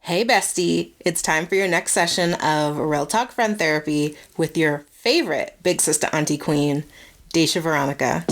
Hey bestie, it's time for your next session of Real Talk Friend Therapy with your favorite big sister auntie queen, Daysha Veronica.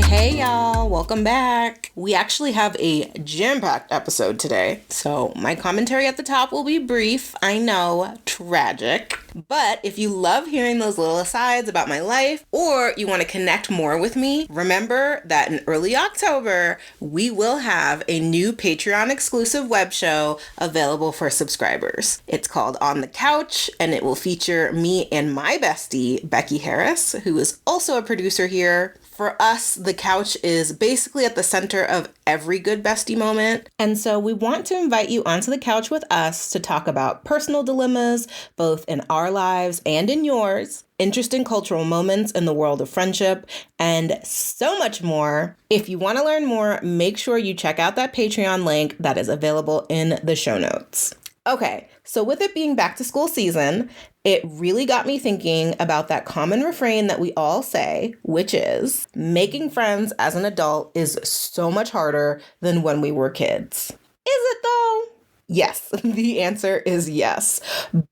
Hey y'all, welcome back. We actually have a jam-packed episode today, so my commentary at the top will be brief. I know, tragic. But if you love hearing those little asides about my life, or you want to connect more with me, remember that in early October, we will have a new Patreon exclusive web show available for subscribers. It's called On the Couch, and it will feature me and my bestie, Becky Harris, who is also a producer here. For us, the couch is basically at the center of every good bestie moment. And so we want to invite you onto the couch with us to talk about personal dilemmas, both in our lives and in yours, interesting cultural moments in the world of friendship, and so much more. If you want to learn more, make sure you check out that Patreon link that is available in the show notes. Okay, so with it being back to school season, it really got me thinking about that common refrain that we all say, which is, making friends as an adult is so much harder than when we were kids. Is it though? Yes, the answer is yes,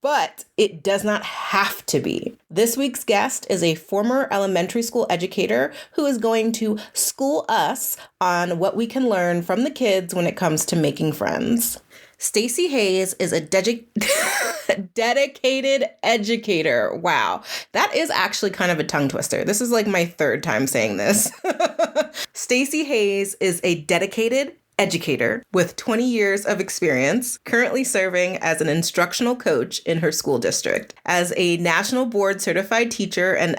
but it does not have to be. This week's guest is a former elementary school educator who is going to school us on what we can learn from the kids when it comes to making friends. Staci Hayes is a dedicated educator. Wow. That is actually kind of a tongue twister. This is like my third time saying this. Staci Hayes is a dedicated educator with 20 years of experience, currently serving as an instructional coach in her school district. As a national board certified teacher and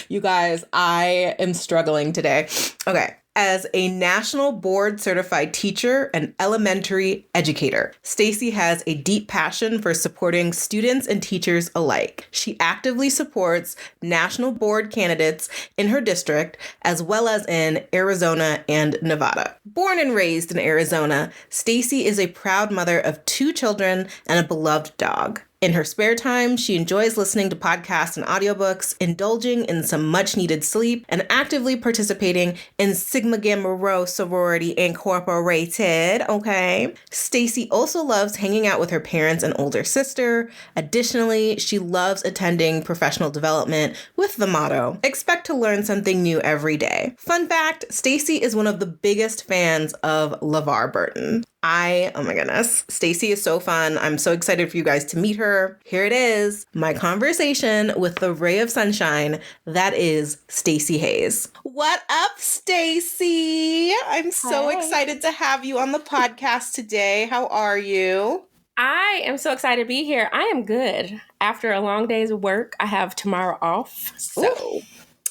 you guys, I am struggling today. Okay. As a national board certified teacher and elementary educator, Staci has a deep passion for supporting students and teachers alike. She actively supports national board candidates in her district, as well as in Arizona and Nevada. Born and raised in Arizona, Staci is a proud mother of 2 children and a beloved dog. In her spare time, she enjoys listening to podcasts and audiobooks, indulging in some much-needed sleep, and actively participating in Sigma Gamma Rho Sorority Incorporated, okay? Staci also loves hanging out with her parents and older sister. Additionally, she loves attending professional development with the motto, expect to learn something new every day. Fun fact, Staci is one of the biggest fans of LeVar Burton. Oh my goodness. Staci is so fun. I'm so excited for you guys to meet her. Here it is, my conversation with the ray of sunshine that is Staci Hayes. What up, Staci? I'm so excited to have you on the podcast today. How are you? I am so excited to be here. I am good. After a long day's work, I have tomorrow off. So Ooh.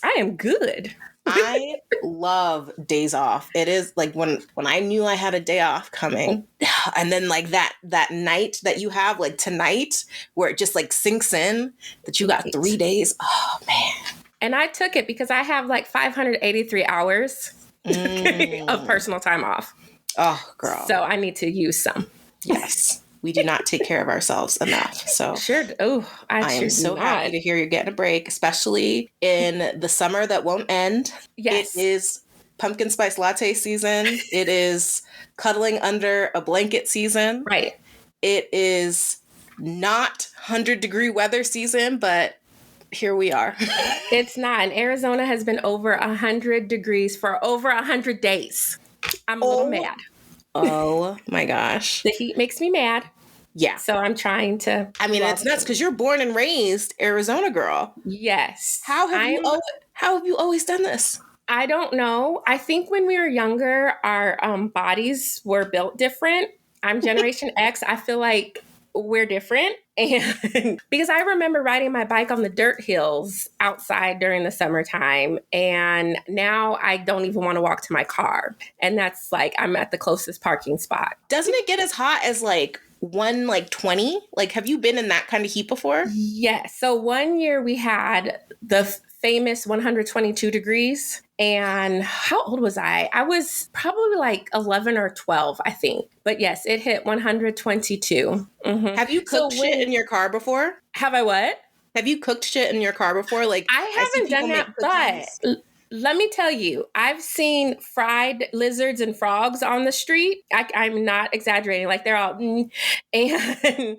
I am good. I love days off. It is like when I knew I had a day off coming, and then like that night that you have, like tonight, where it just like sinks in that you got 3 days. Oh man. And I took it because I have like 583 hours of personal time off. Oh, girl. So I need to use some. Yes. We do not take care of ourselves enough. So sure. Oh, I am so happy to hear you're getting a break, especially in the summer that won't end. Yes. It is pumpkin spice latte season. It is cuddling under a blanket season. Right. It is not 100-degree weather season, but here we are. It's not. And Arizona has been over 100 degrees for over 100 days. I'm a little mad. Oh my gosh. The heat makes me mad. Yeah. So I'm trying to. I mean, it's nuts because you're born and raised Arizona girl. Yes. How have you always done this? I don't know. I think when we were younger, our bodies were built different. I'm Generation X. I feel like we're different. And because I remember riding my bike on the dirt hills outside during the summertime. And now I don't even want to walk to my car. And that's like, I'm at the closest parking spot. Doesn't it get as hot as like 120? Like, have you been in that kind of heat before? Yes. So one year we had the famous 122 degrees. And how old was I? I was probably like 11 or 12, I think. But yes, it hit 122. Mm-hmm. Have you cooked shit in your car before? Have I what? Have you cooked shit in your car before? Like, I I see haven't done people make that, but cookies. let me tell you, I've seen fried lizards and frogs on the street. I'm not exaggerating. Like they're all, and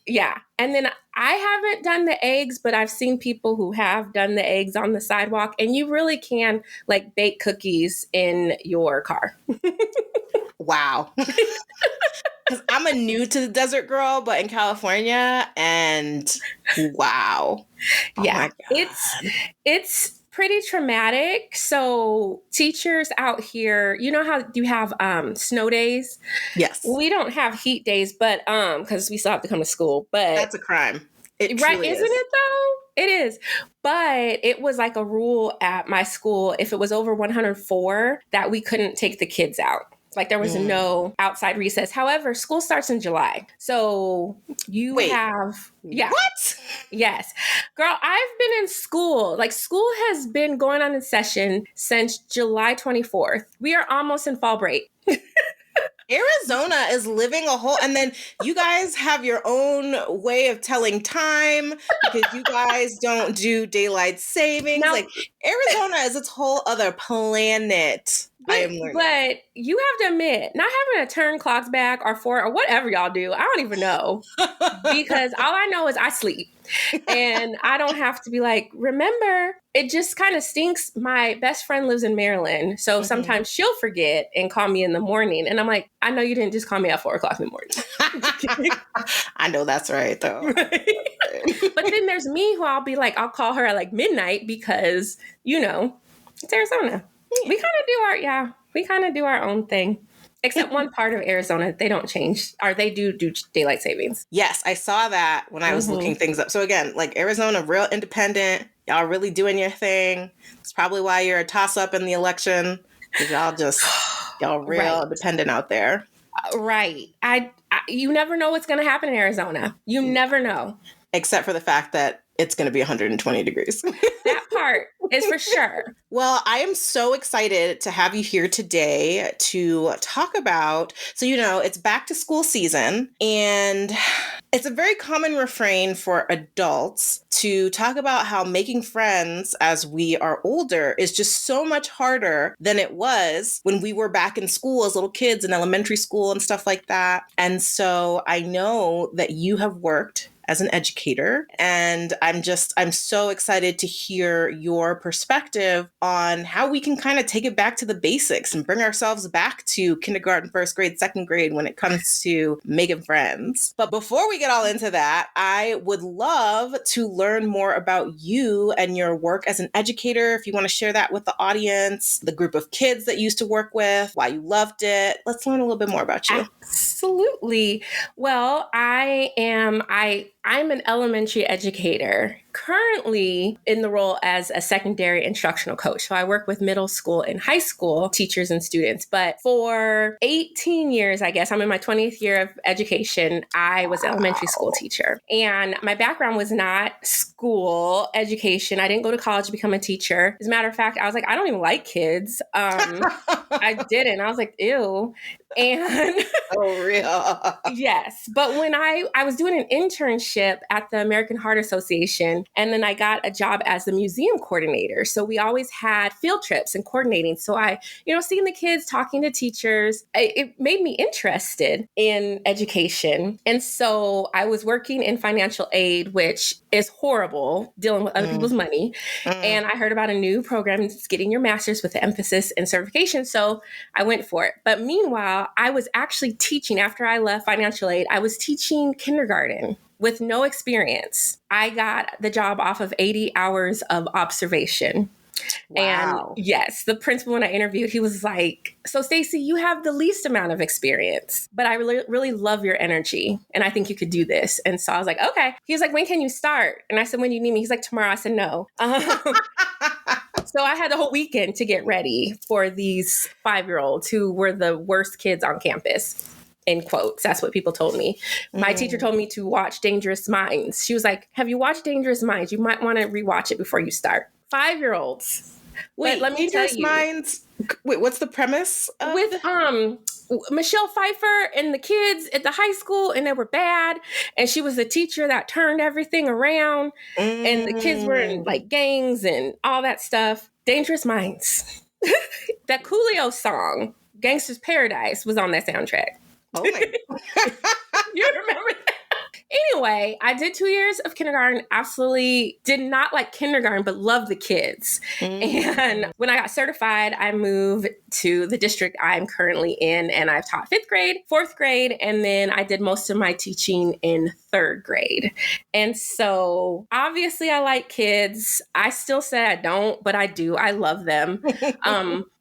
yeah. And then I haven't done the eggs, but I've seen people who have done the eggs on the sidewalk, and you really can like bake cookies in your car. Wow. Because I'm a new to the desert girl, but in California, and wow. Oh Yeah, my God. it's pretty traumatic. So teachers out here, you know how you have snow days? Yes, We don't have heat days, but because we still have to come to school. But that's a crime. It right, truly isn't is. it though? It is. But it was like a rule at my school if it was over 104 that we couldn't take the kids out. Like there was Mm. no outside recess. However, school starts in July. So you Wait, have, yeah, what? yes. Girl, I've been in school. Like school has been going on in session since July 24th. We are almost in fall break. Arizona is living a whole, and then you guys have your own way of telling time because you guys don't do daylight savings. Now, Like Arizona is its whole other planet. I am learning. but you have to admit, not having to turn clocks back or forward or whatever y'all do, I don't even know. Because all I know is I sleep. And I don't have to be like, remember, it just kind of stinks. My best friend lives in Maryland. So Mhm. sometimes she'll forget and call me in the morning. And I'm like, I know you didn't just call me at 4 o'clock in the morning. I know that's right, though. I know Right? that's right. But then there's me who I'll be like, I'll call her at like midnight because, it's Arizona. We kind of do we kind of do our own thing. Except one part of Arizona, they don't change, or they do daylight savings. Yes, I saw that when I was looking things up. So again, like Arizona, real independent. Y'all really doing your thing. It's probably why you're a toss up in the election because y'all real Right. independent out there. Right. You never know what's going to happen in Arizona. You never know. Except for the fact that it's going to be 120 degrees. That part is for sure. Well, I am so excited to have you here today to talk about. So, it's back to school season, and it's a very common refrain for adults to talk about how making friends as we are older is just so much harder than it was when we were back in school as little kids in elementary school and stuff like that. And so I know that you have worked as an educator. And I'm so excited to hear your perspective on how we can kind of take it back to the basics and bring ourselves back to kindergarten, first grade, second grade when it comes to making friends. But before we get all into that, I would love to learn more about you and your work as an educator. If you want to share that with the audience, the group of kids that you used to work with, why you loved it. Let's learn a little bit more about you. Absolutely. Well, I'm an elementary educator, currently in the role as a secondary instructional coach. So I work with middle school and high school teachers and students. But for 18 years, I guess, I'm in my 20th year of education, I was an elementary school teacher. And my background was not school education. I didn't go to college to become a teacher. As a matter of fact, I was like, I don't even like kids. I didn't. I was like, ew. And Oh, real. yes. But when I was doing an internship at the American Heart Association, and then I got a job as the museum coordinator. So we always had field trips and coordinating. So seeing the kids, talking to teachers, it made me interested in education. And so I was working in financial aid, which is horrible, dealing with other people's money. And I heard about a new program, it's getting your master's with the emphasis in certification. So I went for it. But meanwhile, I was actually teaching after I left financial aid. I was teaching kindergarten with no experience. I got the job off of 80 hours of observation. Wow. And yes, the principal, when I interviewed, he was like, so Staci, you have the least amount of experience, but I really, really love your energy. And I think you could do this. And so I was like, okay. He was like, when can you start? And I said, when do you need me? He's like, tomorrow. I said, no. So I had the whole weekend to get ready for these 5-year-olds who were the worst kids on campus. In quotes. That's what people told me. My teacher told me to watch Dangerous Minds. She was like, have you watched Dangerous Minds? You might want to rewatch it before you start. 5-year-olds. But let me tell Dangerous you, Minds. Wait, what's the premise of with Michelle Pfeiffer and the kids at the high school, and they were bad, and she was the teacher that turned everything around, and the kids were in like gangs and all that stuff. Dangerous Minds. That Coolio song, Gangsta's Paradise, was on that soundtrack. Oh my. You remember that? Anyway, I did 2 years of kindergarten, absolutely did not like kindergarten, but loved the kids. And when I got certified, I moved to the district I'm currently in, and I've taught 5th grade, 4th grade, and then I did most of my teaching in 3rd grade. And so obviously I like kids. I still say I don't, but I do. I love them.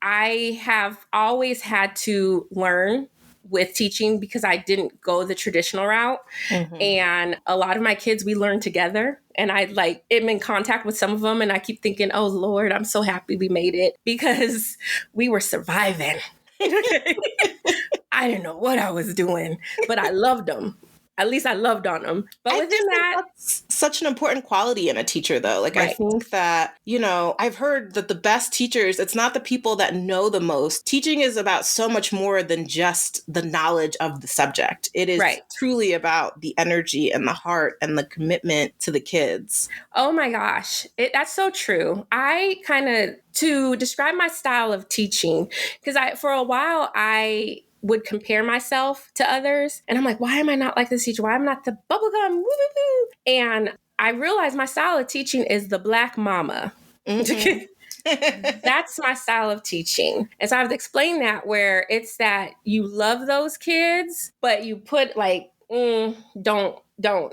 I have always had to learn with teaching because I didn't go the traditional route. And a lot of my kids, we learned together. And I like am in contact with some of them. And I keep thinking, oh, Lord, I'm so happy we made it because we were surviving. I didn't know what I was doing, but I loved them. At least I loved on them. But within that, that's such an important quality in a teacher, though. Like, I think that, I've heard that the best teachers, it's not the people that know the most. Teaching is about so much more than just the knowledge of the subject. It is truly about the energy and the heart and the commitment to the kids. Oh my gosh. That's so true. To describe my style of teaching, because for a while, I would compare myself to others. And I'm like, why am I not like this teacher? Why am I not the bubblegum? Woo, woo, woo. And I realized my style of teaching is the Black mama. That's my style of teaching. And so I've explained that, where it's that you love those kids, but you put like, don't.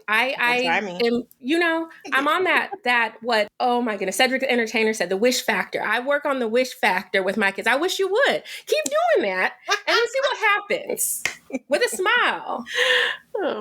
I am, I'm on what, oh my goodness, Cedric the Entertainer said, the wish factor. I work on the wish factor with my kids. I wish you would keep doing that and then see what happens with a smile.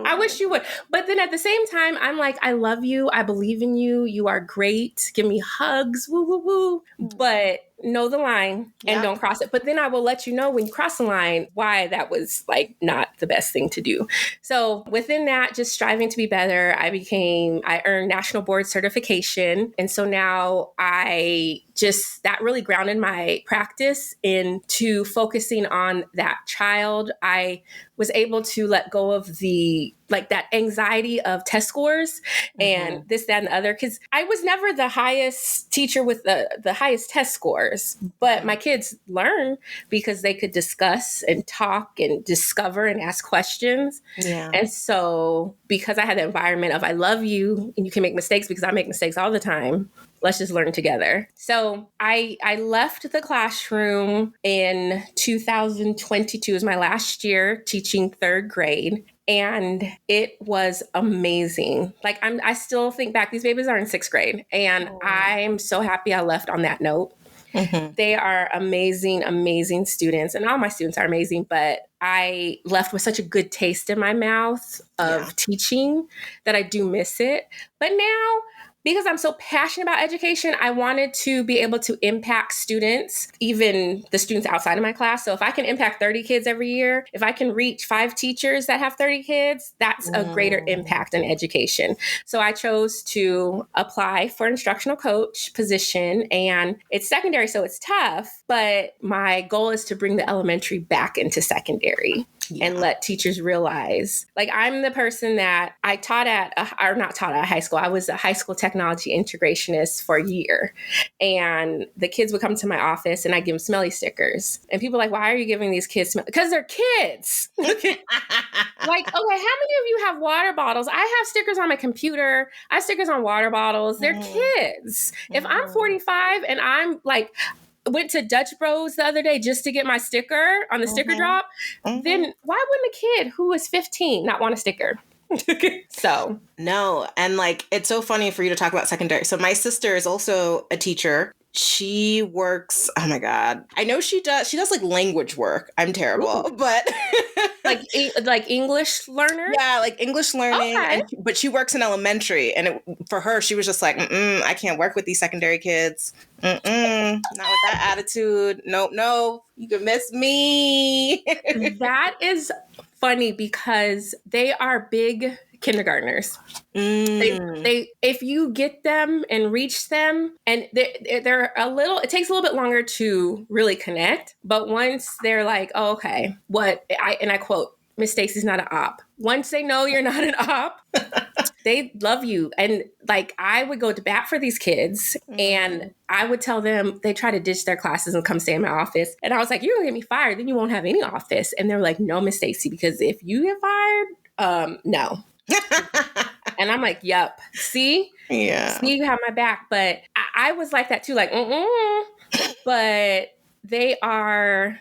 I wish you would. But then at the same time, I'm like, I love you. I believe in you. You are great. Give me hugs. Woo, woo, woo. But know the line and don't cross it. But then I will let you know when you cross the line why that was like not the best thing to do. So within that, just striving to be better, I earned national board certification. And so now that really grounded my practice into focusing on that child. I was able to let go of that anxiety of test scores and this, that, and the other. Because I was never the highest teacher with the highest test scores, but my kids learn because they could discuss and talk and discover and ask questions. Yeah. And so because I had the environment of I love you and you can make mistakes because I make mistakes all the time. Let's just learn together. So I left the classroom in 2022. It was my last year teaching 3rd grade. And it was amazing. Like I still think back, these babies are in 6th grade. And I'm so happy I left on that note. They are amazing, amazing students. And all my students are amazing, but I left with such a good taste in my mouth of teaching that I do miss it. But now, because I'm so passionate about education, I wanted to be able to impact students, even the students outside of my class. So if I can impact 30 kids every year, if I can reach 5 teachers that have 30 kids, that's a greater impact in education. So I chose to apply for instructional coach position, and it's secondary, so it's tough, but my goal is to bring the elementary back into secondary. And let teachers realize, like, I'm the person that I taught at, not taught at high school. I was a high school technology integrationist for a year. And the kids would come to my office and I give them smelly stickers. And people are like, why are you giving these kids because they're kids. Like, okay, how many of you have water bottles? I have stickers on my computer. I have stickers on water bottles. They're kids. If I'm 45 and I'm like, went to Dutch Bros the other day just to get my sticker on the sticker drop, then why wouldn't a kid who is 15 not want a sticker? So no. And like, it's so funny for you to talk about secondary. So my sister is also a teacher. She works, oh my God. I know she does like language work. I'm terrible, but like English learner? Yeah, like English learning. Okay. But she works in elementary. And for her, she was just like, I can't work with these secondary kids. Not with that attitude. No, you can miss me. That is funny because they are big kindergartners. Mm. They if you get them and reach them, and they're a little, it takes a little bit longer to really connect, but once they're like, oh, okay, I quote, Miss Stacy's not an op. Once they know you're not an op, they love you. And like, I would go to bat for these kids, and I would tell them, they try to ditch their classes and come stay in my office. And I was like, you're gonna get me fired, then you won't have any office. And they're like, no, Miss Stacy, because if you get fired, no. And I'm like, yep. See? Yeah. See, you have my back. But I was like that too, like, but they are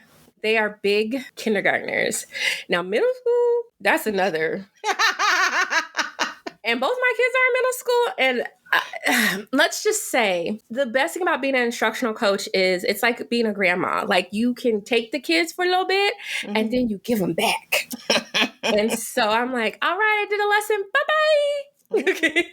big kindergartners. Now, middle school, that's another. And both my kids are in middle school. And let's just say the best thing about being an instructional coach is it's like being a grandma. Like, you can take the kids for a little bit and then you give them back. And so I'm like, all right, I did a lesson. Bye-bye. Okay.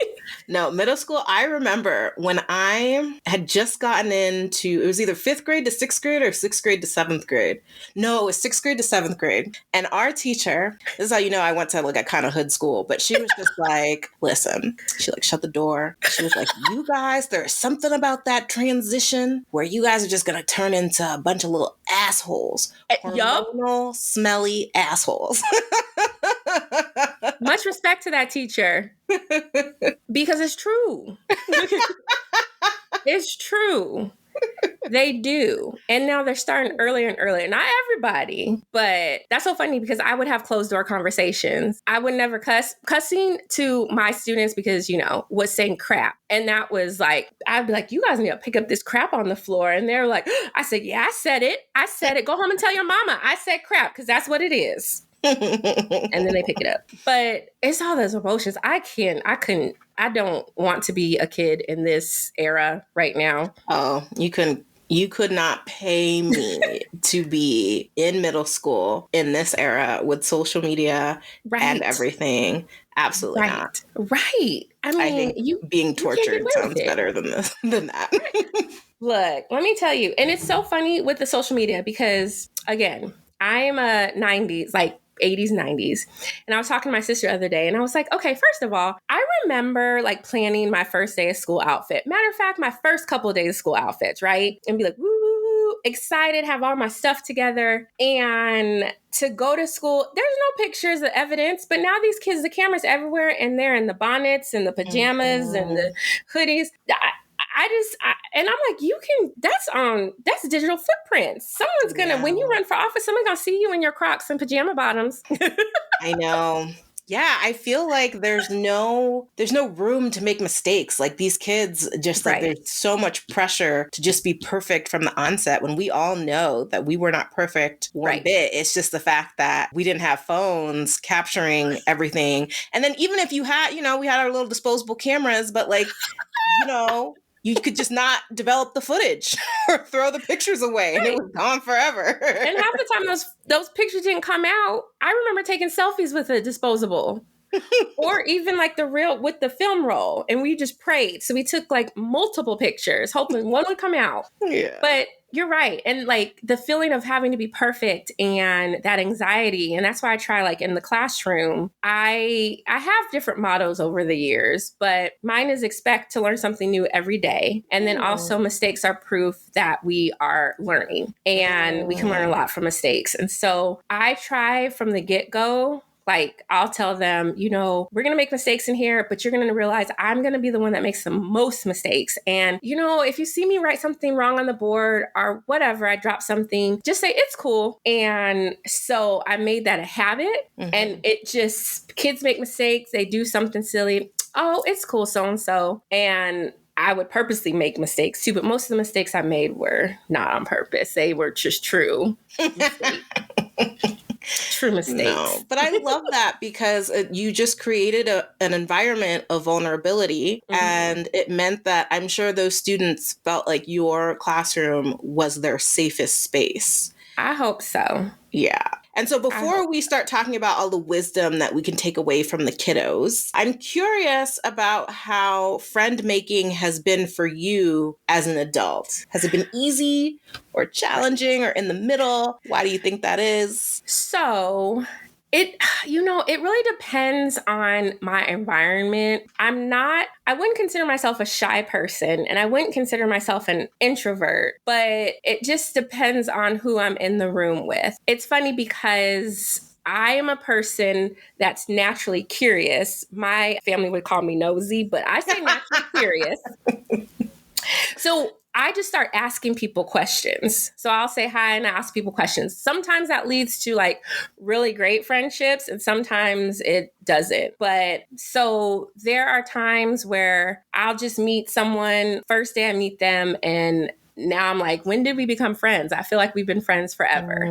No, middle school, I remember when I had just gotten into, it was either 5th grade to 6th grade or 6th grade to 7th grade. No, it was 6th grade to 7th grade. And our teacher, this is how you know I went to like a kind of hood school, but she was just like, listen, she like shut the door. She was like, you guys, there's something about that transition where you guys are just going to turn into a bunch of little assholes. Hormonal, smelly assholes. Much respect to that teacher. Because it's true. It's true. They do. And now they're starting earlier and earlier. Not everybody, but that's so funny because I would have closed door conversations. I would never cuss. Cussing to my students because, was saying crap. And that was like, I'd be like, you guys need to pick up this crap on the floor. And they're like, I said, yeah, I said it. Go home and tell your mama I said crap, because that's what it is. And then they pick it up. But it's all those emotions. I don't want to be a kid in this era right now. Oh, you could not pay me to be in middle school in this era with social media and everything. Absolutely not. Right. I mean, I think being tortured sounds better than that. Right. Look, let me tell you. And it's so funny with the social media because, again, I'm a 90s, like 80s, 90s. And I was talking to my sister the other day and I was like, okay, first of all, I remember like planning my first day of school outfit. Matter of fact, my first couple of days of school outfits, right? And be like, woo, excited, have all my stuff together. And to go to school, there's no pictures of evidence, but now these kids, the camera's everywhere and they're in the bonnets and the pajamas and the hoodies. And I'm like, that's digital footprints. Someone's gonna, when you run for office, someone's gonna see you in your Crocs and pajama bottoms. I know. Yeah, I feel like there's no room to make mistakes. Like these kids just like there's so much pressure to just be perfect from the onset when we all know that we were not perfect one bit. It's just the fact that we didn't have phones capturing everything. And then even if you had, we had our little disposable cameras, but like, you could just not develop the footage or throw the pictures away and it was gone forever. And half the time those pictures didn't come out. I remember taking selfies with a disposable or even like the real with the film roll. And we just prayed. So we took like multiple pictures, hoping one would come out. Yeah. But you're right. And like the feeling of having to be perfect and that anxiety. And that's why I try like in the classroom, I have different mottos over the years, but mine is expect to learn something new every day. And then also mistakes are proof that we are learning and we can learn a lot from mistakes. And so I try from the get-go. Like, I'll tell them, we're going to make mistakes in here, but you're going to realize I'm going to be the one that makes the most mistakes. And, if you see me write something wrong on the board or whatever, I drop something, just say it's cool. And so I made that a habit. And it just, kids make mistakes. They do something silly. Oh, it's cool, so-and-so. And I would purposely make mistakes too, but most of the mistakes I made were not on purpose. They were just true mistakes. True mistakes. No, but I love that because you just created an environment of vulnerability and it meant that I'm sure those students felt like your classroom was their safest space. I hope so. Yeah. And so before we start talking about all the wisdom that we can take away from the kiddos, I'm curious about how friend making has been for you as an adult. Has it been easy or challenging or in the middle? Why do you think that is? So It really depends on my environment. I wouldn't consider myself a shy person and I wouldn't consider myself an introvert, but it just depends on who I'm in the room with. It's funny because I am a person that's naturally curious. My family would call me nosy, but I say naturally curious. So I just start asking people questions. So I'll say hi and ask people questions. Sometimes that leads to like really great friendships and sometimes it doesn't. But so there are times where I'll just meet someone, first day I meet them, and now I'm like, when did we become friends? I feel like we've been friends forever.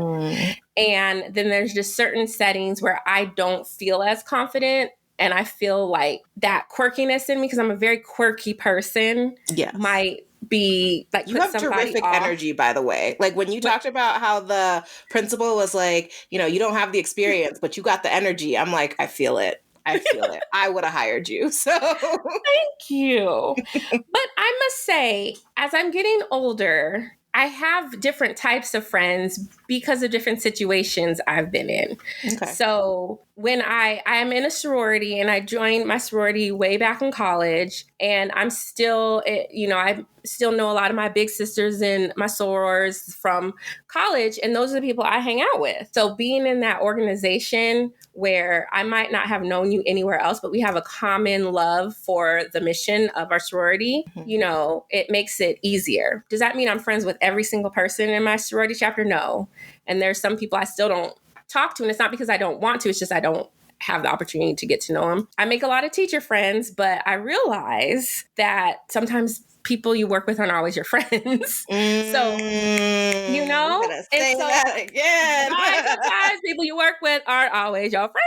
And then there's just certain settings where I don't feel as confident. And I feel like that quirkiness in me, because I'm a very quirky person, might be like, you have terrific energy, by the way. Like when you talked about how the principal was like, you don't have the experience, but you got the energy. I'm like, I feel it. I would have hired you. So thank you. But I must say, as I'm getting older, I have different types of friends because of different situations I've been in. Okay. So when I am in a sorority and I joined my sorority way back in college, and I'm still, I still know a lot of my big sisters and my sorors from college, and those are the people I hang out with. So being in that organization where I might not have known you anywhere else, but we have a common love for the mission of our sorority, it makes it easier. Does that mean I'm friends with every single person in my sorority chapter? No. And there's some people I still don't talk to, and it's not because I don't want to, it's just I don't have the opportunity to get to know them. I make a lot of teacher friends, but I realize that sometimes people you work with aren't always your friends. So, I'm gonna say that again. Sometimes people you work with aren't always your friends.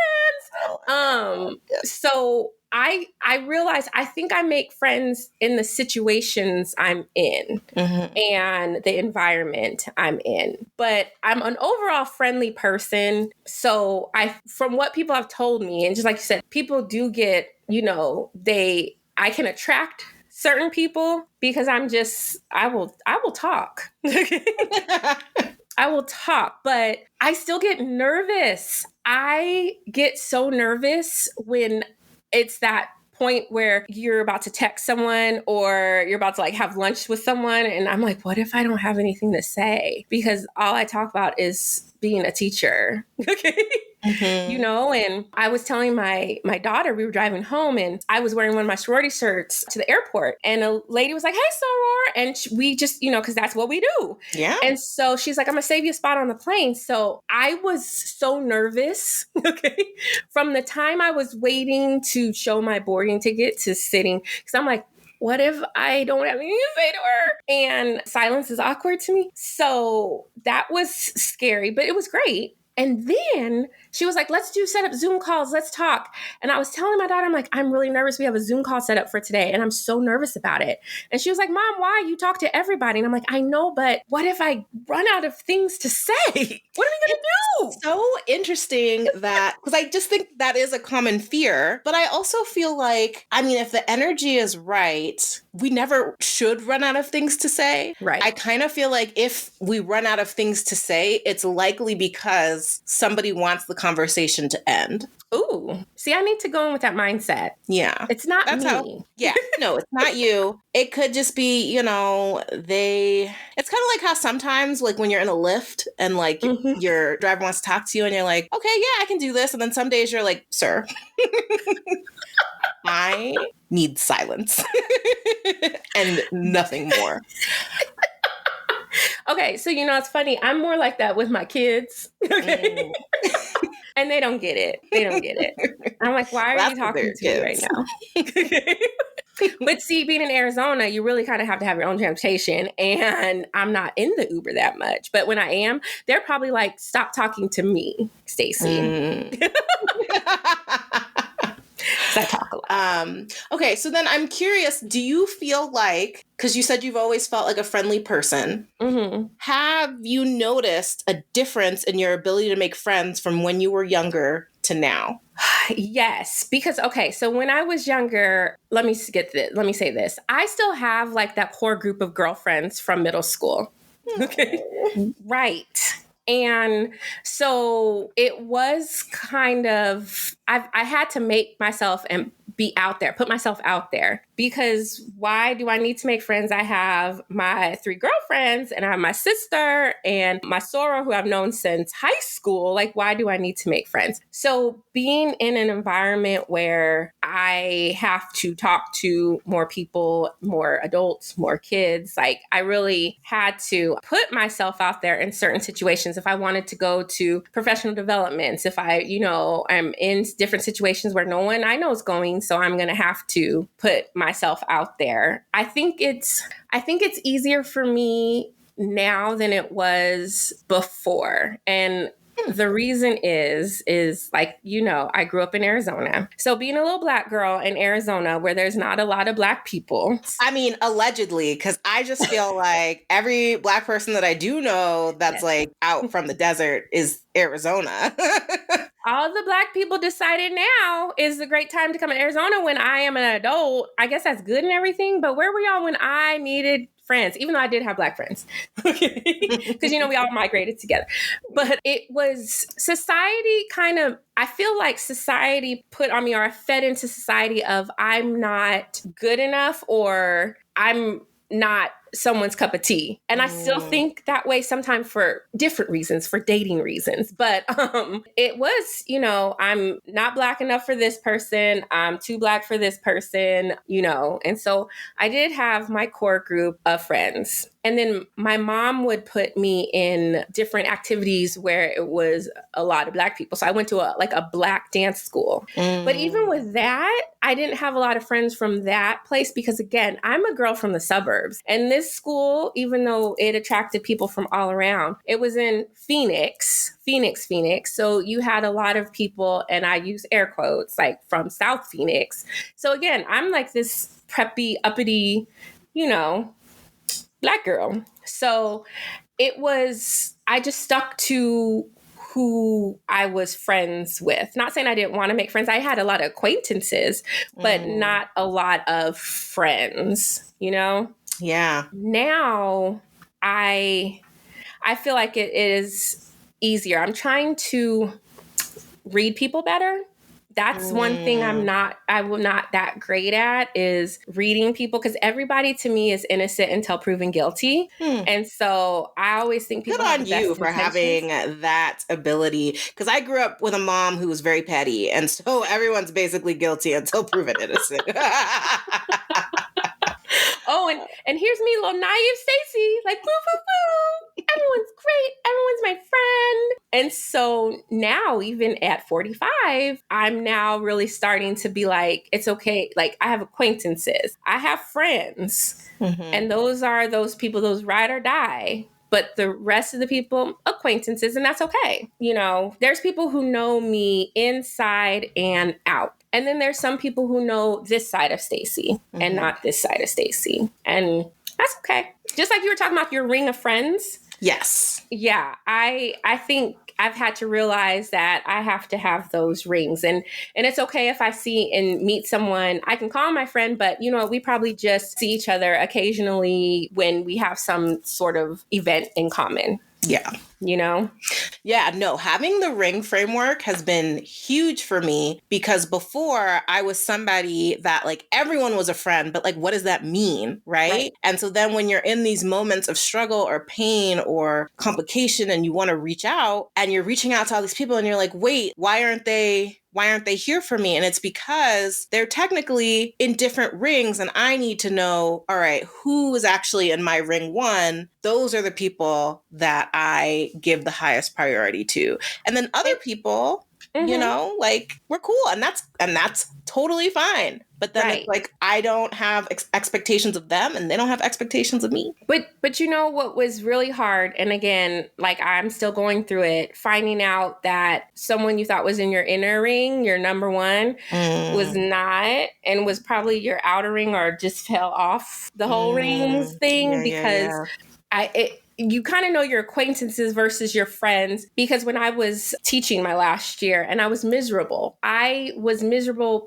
So I realize I think I make friends in the situations I'm in and the environment I'm in. But I'm an overall friendly person. So from what people have told me, and just like you said, people do get, I can attract certain people because I will talk. I will talk, but I still get nervous. I get so nervous when it's that point where you're about to text someone or you're about to like have lunch with someone. And I'm like, what if I don't have anything to say? Because all I talk about is being a teacher. Okay. And I was telling my daughter, we were driving home and I was wearing one of my sorority shirts to the airport, and a lady was like, hey, soror. And we just, because that's what we do. Yeah. And so she's like, I'm gonna save you a spot on the plane. So I was so nervous, from the time I was waiting to show my boarding ticket to sitting, because I'm like, what if I don't have anything to say to her? And silence is awkward to me. So that was scary, but it was great. And then she was like, let's set up Zoom calls. Let's talk. And I was telling my daughter, I'm like, I'm really nervous. We have a Zoom call set up for today. And I'm so nervous about it. And she was like, Mom, why? You talk to everybody. And I'm like, I know, but what if I run out of things to say? What are we going to do? So interesting that, because I just think that is a common fear. But I also feel like, if the energy is right, we never should run out of things to say. Right. I kind of feel like if we run out of things to say, it's likely because somebody wants the conversation to end. Ooh. See, I need to go in with that mindset. Yeah. It's not me. No, it's not you. It could just be, it's kind of like how sometimes, like when you're in a lift and like your driver wants to talk to you and you're like, okay, yeah, I can do this. And then some days you're like, sir, I need silence and nothing more. Okay, so it's funny. I'm more like that with my kids. Okay. And they don't get it. I'm like, why are you talking to me right now? But see, being in Arizona, you really kind of have to have your own transportation. And I'm not in the Uber that much. But when I am, they're probably like, stop talking to me, Staci. I talk a lot. Okay, so then I'm curious, do you feel like, because you said you've always felt like a friendly person, have you noticed a difference in your ability to make friends from when you were younger to now? Yes, because, so when I was younger, let me say this. I still have like that core group of girlfriends from middle school. Okay. Right. And so it was kind of, I had to make myself and be out there, put myself out there, because why do I need to make friends? I have my 3 girlfriends and I have my sister and my soror who I've known since high school. Like, why do I need to make friends? So being in an environment where I have to talk to more people, more adults, more kids, like I really had to put myself out there in certain situations. If I wanted to go to professional developments, if I, I'm in different situations where no one I know is going, so I'm going to have to put myself out there. I think it's easier for me now than it was before. And the reason is like, I grew up in Arizona. So being a little Black girl in Arizona where there's not a lot of Black people. I mean, allegedly, because I just feel like every Black person that I do know that's like out from the desert is Arizona. All the Black people decided now is the great time to come to Arizona when I am an adult. I guess that's good and everything, but where were y'all when I needed friends, even though I did have Black friends? Because, we all migrated together. But it was society I feel like society put on me, or I fed into society of I'm not good enough or I'm not someone's cup of tea. And I still think that way sometimes for different reasons, for dating reasons. But it was, I'm not Black enough for this person. I'm too Black for this person, And so I did have my core group of friends. And then my mom would put me in different activities where it was a lot of Black people. So I went to a Black dance school. But even with that, I didn't have a lot of friends from that place because, again, I'm a girl from the suburbs. And this school, even though it attracted people from all around, it was in Phoenix. So you had a lot of people, and I use air quotes, like from South Phoenix. So again, I'm like this preppy, uppity, Black girl. So I just stuck to who I was friends with. Not saying I didn't want to make friends. I had a lot of acquaintances, but not a lot of friends, Yeah. Now I feel like it is easier. I'm trying to read people better. That's one thing I'm not that great at, is reading people, because everybody to me is innocent until proven guilty. And so I always think people Good have on the best you for intentions. having that ability, because I grew up with a mom who was very petty, and so everyone's basically guilty until proven innocent. Oh, and here's me, little naive Staci, like, boo, boo, boo. Everyone's great. Everyone's my friend. And so now, even at 45, I'm now really starting to be like, it's okay. Like, I have acquaintances. I have friends. And those are those people, those ride or die. But the rest of the people, acquaintances, and that's okay. There's people who know me inside and out. And then there's some people who know this side of Staci and not this side of Staci. And that's okay. Just like you were talking about your ring of friends. Yes. Yeah, I think I've had to realize that I have to have those rings. And it's okay if I see and meet someone, I can call my friend, but we probably just see each other occasionally when we have some sort of event in common. Yeah. Yeah, no, having the ring framework has been huge for me, because before I was somebody that like everyone was a friend, but like, what does that mean? Right. And so then when you're in these moments of struggle or pain or complication and you want to reach out, and you're reaching out to all these people and you're like, wait, why aren't they here for me? And it's because they're technically in different rings, and I need to know, all right, who is actually in my ring one? Those are the people that I give the highest priority to. And then other people, like, we're cool, and that's totally fine. But then it's like, I don't have expectations of them, and they don't have expectations of me. But what was really hard, and again, like, I'm still going through it, finding out that someone you thought was in your inner ring, your number one, was not, and was probably your outer ring, or just fell off the whole rings thing, because you kind of know your acquaintances versus your friends, because when I was teaching my last year and I was miserable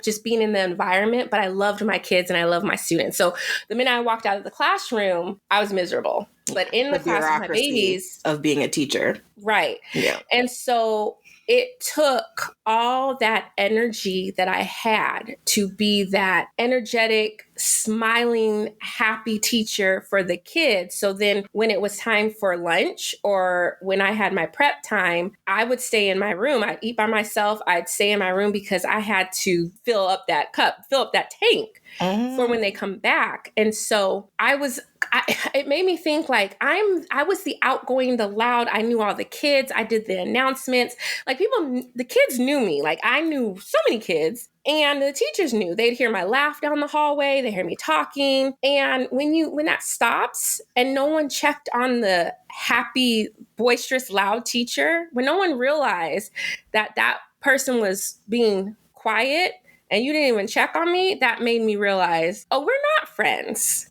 just being in the environment, but I loved my kids and I loved my students. So the minute I walked out of the classroom, I was miserable. But in the class with my babies of being a teacher. Right. Yeah. And so it took all that energy that I had to be that energetic, smiling, happy teacher for the kids. So then when it was time for lunch or when I had my prep time, I would stay in my room. I'd eat by myself. I'd stay in my room because I had to fill up that tank for when they come back. And so it made me think like I was the outgoing, the loud. I knew all the kids. I did the announcements. Like the kids knew me. Like I knew so many kids, and the teachers knew. They'd hear my laugh down the hallway. They hear me talking. And when that stops and no one checked on the happy, boisterous, loud teacher, when no one realized that person was being quiet and you didn't even check on me, that made me realize, oh, we're not friends.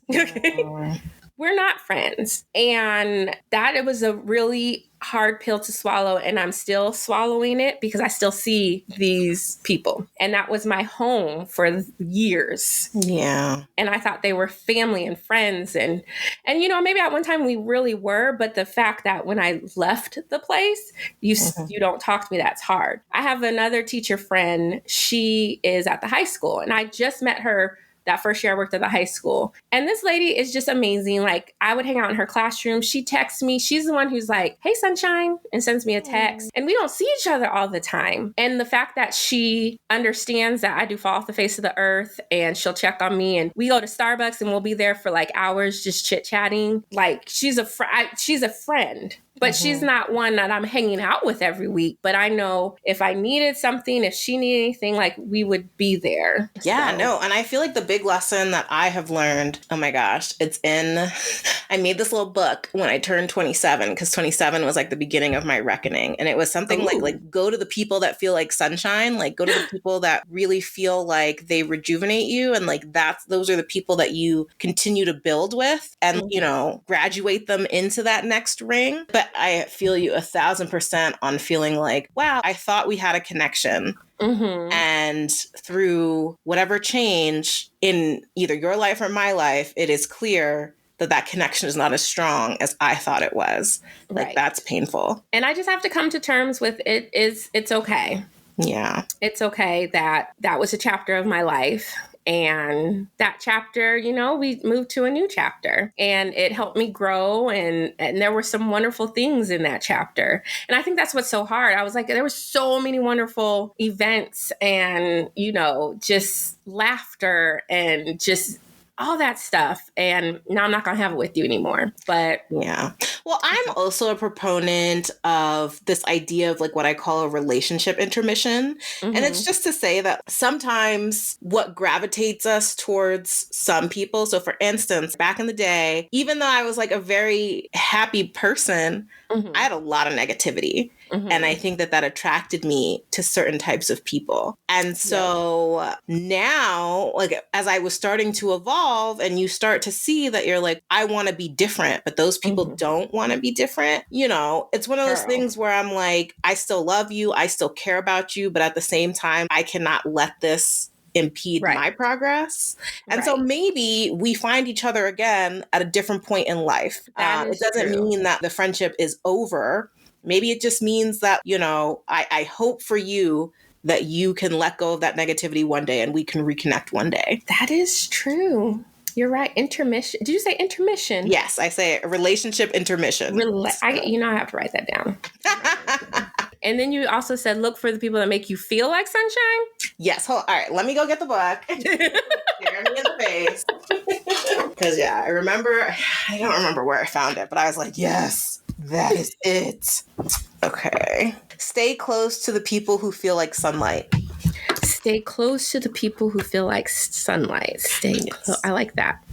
We're not friends. And it was a really hard pill to swallow. And I'm still swallowing it because I still see these people. And that was my home for years. Yeah. And I thought they were family and friends. And maybe at one time we really were. But the fact that when I left the place, you don't talk to me, that's hard. I have another teacher friend. She is at the high school. And I just met her that first year I worked at the high school. And this lady is just amazing. Like I would hang out in her classroom. She texts me. She's the one who's like, hey, sunshine, and sends me a text. And we don't see each other all the time. And the fact that she understands that I do fall off the face of the earth and she'll check on me, and we go to Starbucks and we'll be there for like hours just chit chatting. Like she's a friend. But she's not one that I'm hanging out with every week. But I know if I needed something, if she needed anything, like we would be there. Yeah, no. And I feel like the big lesson that I have learned, oh my gosh, I made this little book when I turned 27, because 27 was like the beginning of my reckoning. And it was something like go to the people that feel like sunshine, like go to the people that really feel like they rejuvenate you. And like those are the people that you continue to build with and, graduate them into that next ring. But I feel you 1,000% on feeling like, wow, I thought we had a connection. And through whatever change in either your life or my life, it is clear that connection is not as strong as I thought it was. Like that's painful. And I just have to come to terms with it's okay. Yeah. It's okay that was a chapter of my life. And that chapter, we moved to a new chapter and it helped me grow. And there were some wonderful things in that chapter. And I think that's what's so hard. I was like, there were so many wonderful events and, just laughter and just all that stuff. And now I'm not going to have it with you anymore. But yeah. Well, I'm also a proponent of this idea of like what I call a relationship intermission. And it's just to say that sometimes what gravitates us towards some people. So for instance, back in the day, even though I was like a very happy person, I had a lot of negativity. And I think that attracted me to certain types of people. And so now, like, as I was starting to evolve and you start to see that you're like, I want to be different, but those people don't want to be different. It's one of those things where I'm like, I still love you. I still care about you. But at the same time, I cannot let this impede my progress. And so maybe we find each other again at a different point in life. It doesn't mean that the friendship is over. Maybe it just means that, I hope for you that you can let go of that negativity one day and we can reconnect one day. That is true. You're right. Intermission. Did you say intermission? Yes, I say relationship intermission. I have to write that down. And then you also said, look for the people that make you feel like sunshine. Yes. All right. Let me go get the book. Stare me in the face. Because I don't remember where I found it, but I was like, yes, that is it. Okay. Stay close to the people who feel like sunlight. Stay close to the people who feel like sunlight. I like that.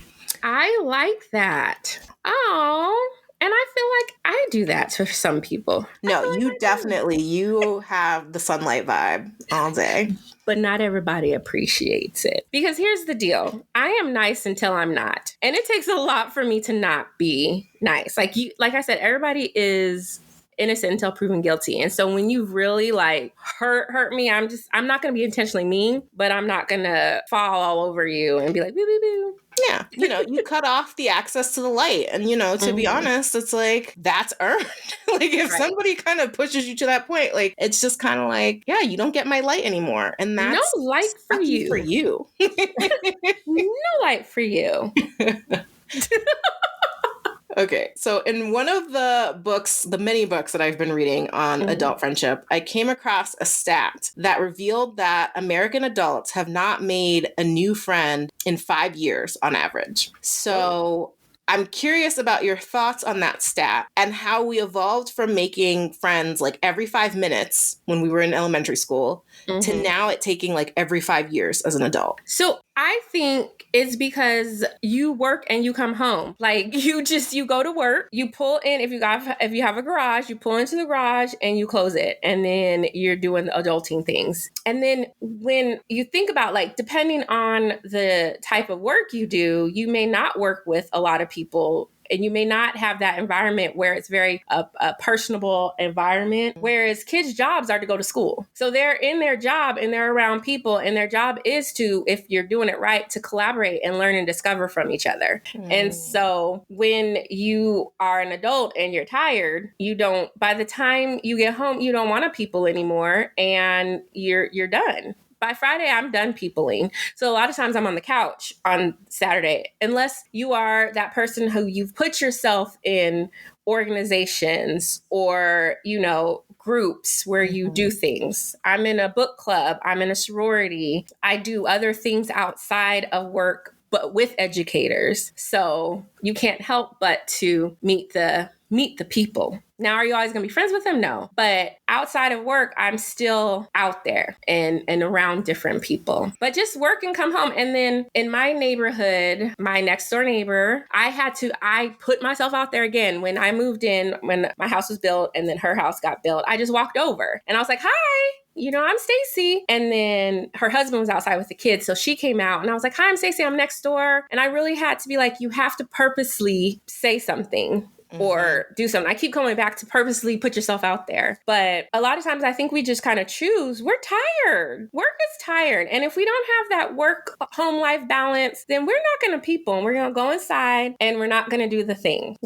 I like that. Oh, and I feel like I do that for some people. No, you definitely, you have the sunlight vibe all day. but not everybody appreciates it. Because here's the deal. I am nice until I'm not. And it takes a lot for me to not be nice. Like I said, everybody is innocent until proven guilty. And so when you really like hurt me, I'm not going to be intentionally mean, but I'm not going to fall all over you and be like, boo, boo, boo. Yeah. You cut off the access to the light. And, to be honest, it's like, that's earned. Like, if somebody kind of pushes you to that point, like, it's just kind of like, yeah, you don't get my light anymore. And that's no light for you. For you. No light for you. Okay, so in one of the books, the many books that I've been reading on adult friendship, I came across a stat that revealed that American adults have not made a new friend in 5 years on average. So I'm curious about your thoughts on that stat and how we evolved from making friends like every 5 minutes when we were in elementary school to now it taking like every 5 years as an adult. So I think it's because you work and you come home. Like you go to work, you pull in, if you have a garage, you pull into the garage and you close it. And then you're doing the adulting things. And then when you think about like, depending on the type of work you do, you may not work with a lot of people. And you may not have that environment where it's very a personable environment, whereas kids' jobs are to go to school. So they're in their job and they're around people, and their job is to, if you're doing it right, to collaborate and learn and discover from each other. And so when you are an adult and you're tired, by the time you get home, you don't want to people anymore, and you're done. By Friday, I'm done peopling. So a lot of times I'm on the couch on Saturday, unless you are that person who you've put yourself in organizations or, groups where you do things. I'm in a book club. I'm in a sorority. I do other things outside of work, but with educators. So you can't help but to meet the people. Now, are you always going to be friends with them? No. But outside of work, I'm still out there and around different people. But just work and come home. And then in my neighborhood, my next door neighbor, I put myself out there again. When I moved in, when my house was built and then her house got built, I just walked over and I was like, hi. I'm Staci. And then her husband was outside with the kids. So she came out and I was like, hi, I'm Staci. I'm next door. And I really had to be like, you have to purposely say something or do something. I keep coming back to purposely put yourself out there. But a lot of times I think we just kind of choose. We're tired. Work is tired. And if we don't have that work home life balance, then we're not going to people and we're going to go inside and we're not going to do the thing.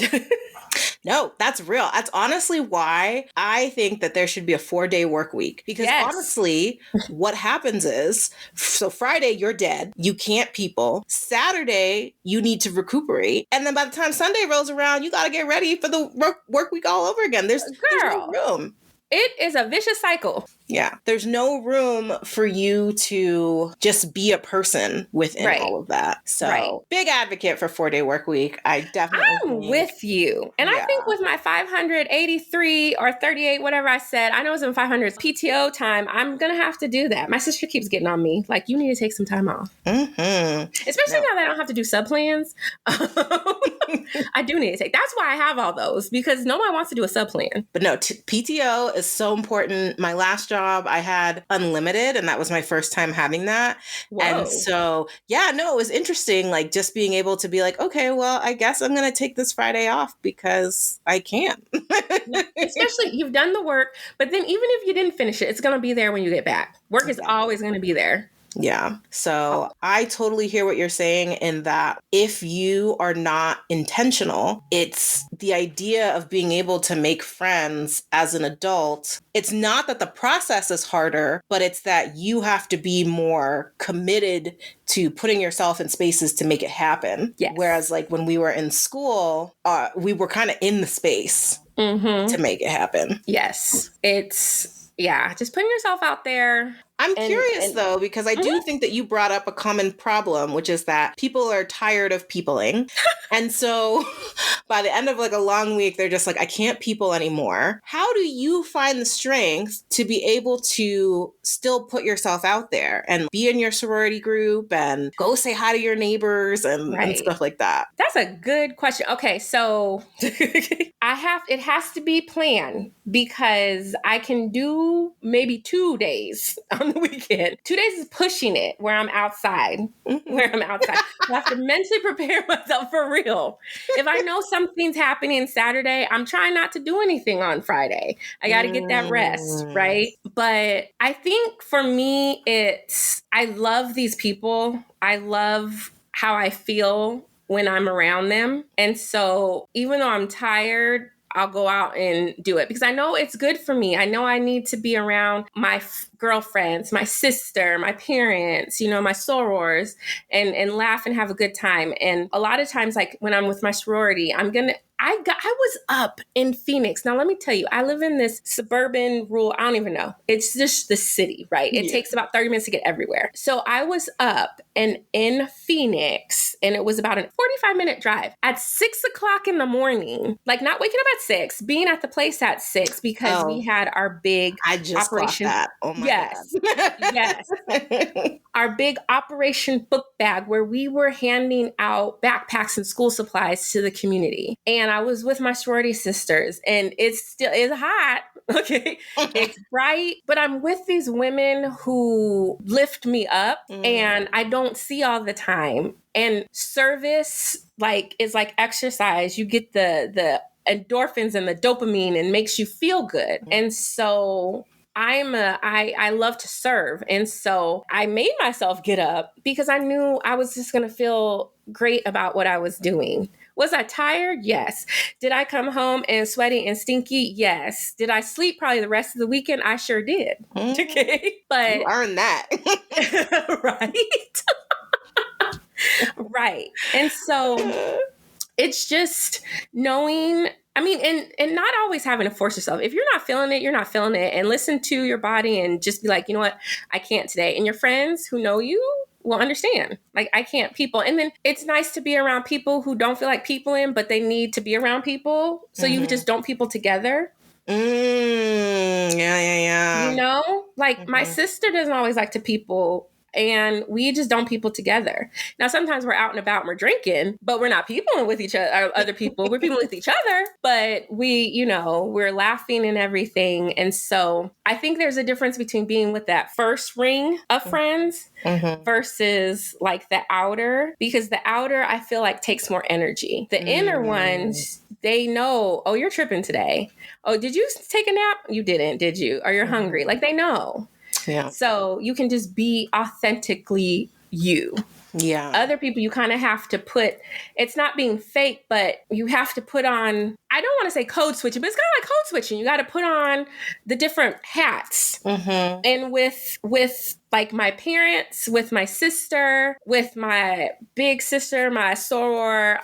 No, that's real. That's honestly why I think that there should be a 4-day work week. Because honestly, what happens is, so Friday, you're dead. You can't people. Saturday, you need to recuperate. And then by the time Sunday rolls around, you got to get ready for the work week all over again. There's no room. It is a vicious cycle. Yeah. There's no room for you to just be a person within all of that. So big advocate for 4-day work week. I'm with you. And I think with my 583 or 38, whatever I said, I know it's in 500 PTO time, I'm going to have to do that. My sister keeps getting on me. Like, you need to take some time off. Especially now that I don't have to do sub plans. I do need to take. That's why I have all those, because no one wants to do a sub plan. But no, PTO is so important. My last job, I had unlimited, and that was my first time having that. Whoa. And so, it was interesting, like just being able to be like, okay, well, I guess I'm going to take this Friday off because I can. Especially you've done the work, but then even if you didn't finish it, it's going to be there when you get back. Work is always going to be there. Yeah. So I totally hear what you're saying in that if you are not intentional, it's the idea of being able to make friends as an adult. It's not that the process is harder, but it's that you have to be more committed to putting yourself in spaces to make it happen. Yes. Whereas like when we were in school, we were kind of in the space to make it happen. Yes. It's, just putting yourself out there. I'm curious, though, because I do think that you brought up a common problem, which is that people are tired of peopling. And so by the end of like a long week, they're just like, I can't people anymore. How do you find the strength to be able to still put yourself out there and be in your sorority group and go say hi to your neighbors and stuff like that? That's a good question. Okay, so it has to be planned because I can do maybe 2 days on the weekend. 2 days is pushing it where I'm outside. I have to mentally prepare myself for real. If I know something's happening Saturday, I'm trying not to do anything on Friday. I got to get that rest, right? But I think for me, I love these people. I love how I feel when I'm around them. And so even though I'm tired, I'll go out and do it because I know it's good for me. I know I need to be around my girlfriends, my sister, my parents, my sorors, and laugh and have a good time. And a lot of times, like when I'm with my sorority, I was up in Phoenix. Now, let me tell you, I live in this suburban rural, I don't even know. It's just the city, right? It takes about 30 minutes to get everywhere. So I was up and in Phoenix, and it was about a 45-minute drive at 6 o'clock in the morning, like not waking up at 6, being at the place at 6 because we had our big operation. That. Oh my God. Yes. Our big Operation Book Bag where we were handing out backpacks and school supplies to the community. And I was with my sorority sisters and it's hot. Okay. It's bright, but I'm with these women who lift me up and I don't see all the time. And service is like exercise. You get the endorphins and the dopamine and makes you feel good. And so I love to serve. And so I made myself get up because I knew I was just going to feel great about what I was doing. Was I tired? Yes. Did I come home and sweaty and stinky? Yes. Did I sleep probably the rest of the weekend? I sure did. Okay. But you earned that. Right. Right. And so it's just knowing, and not always having to force yourself. If you're not feeling it, you're not feeling it. And listen to your body and just be like, you know what? I can't today. And your friends who know you will understand. Like, I can't people. And then it's nice to be around people who don't feel like peopling, but they need to be around people. So you just don't people together. Yeah. My sister doesn't always like to people. And we just don't people together. Now, sometimes we're out and about and we're drinking, but we're not peopling with each other, other people. We're peopling with each other, but we're laughing and everything. And so I think there's a difference between being with that first ring of friends versus like the outer, because the outer I feel like takes more energy. The inner ones, they know, oh, you're tripping today. Oh, did you take a nap? You didn't, did you? Or you're hungry. Like they know. Yeah. So you can just be authentically you. Yeah. Other people, you kind of have to it's not being fake, but you have to put on, I don't want to say code switching, but it's kind of like code switching. You got to put on the different hats. And with like my parents, with my sister, with my big sister, my soror,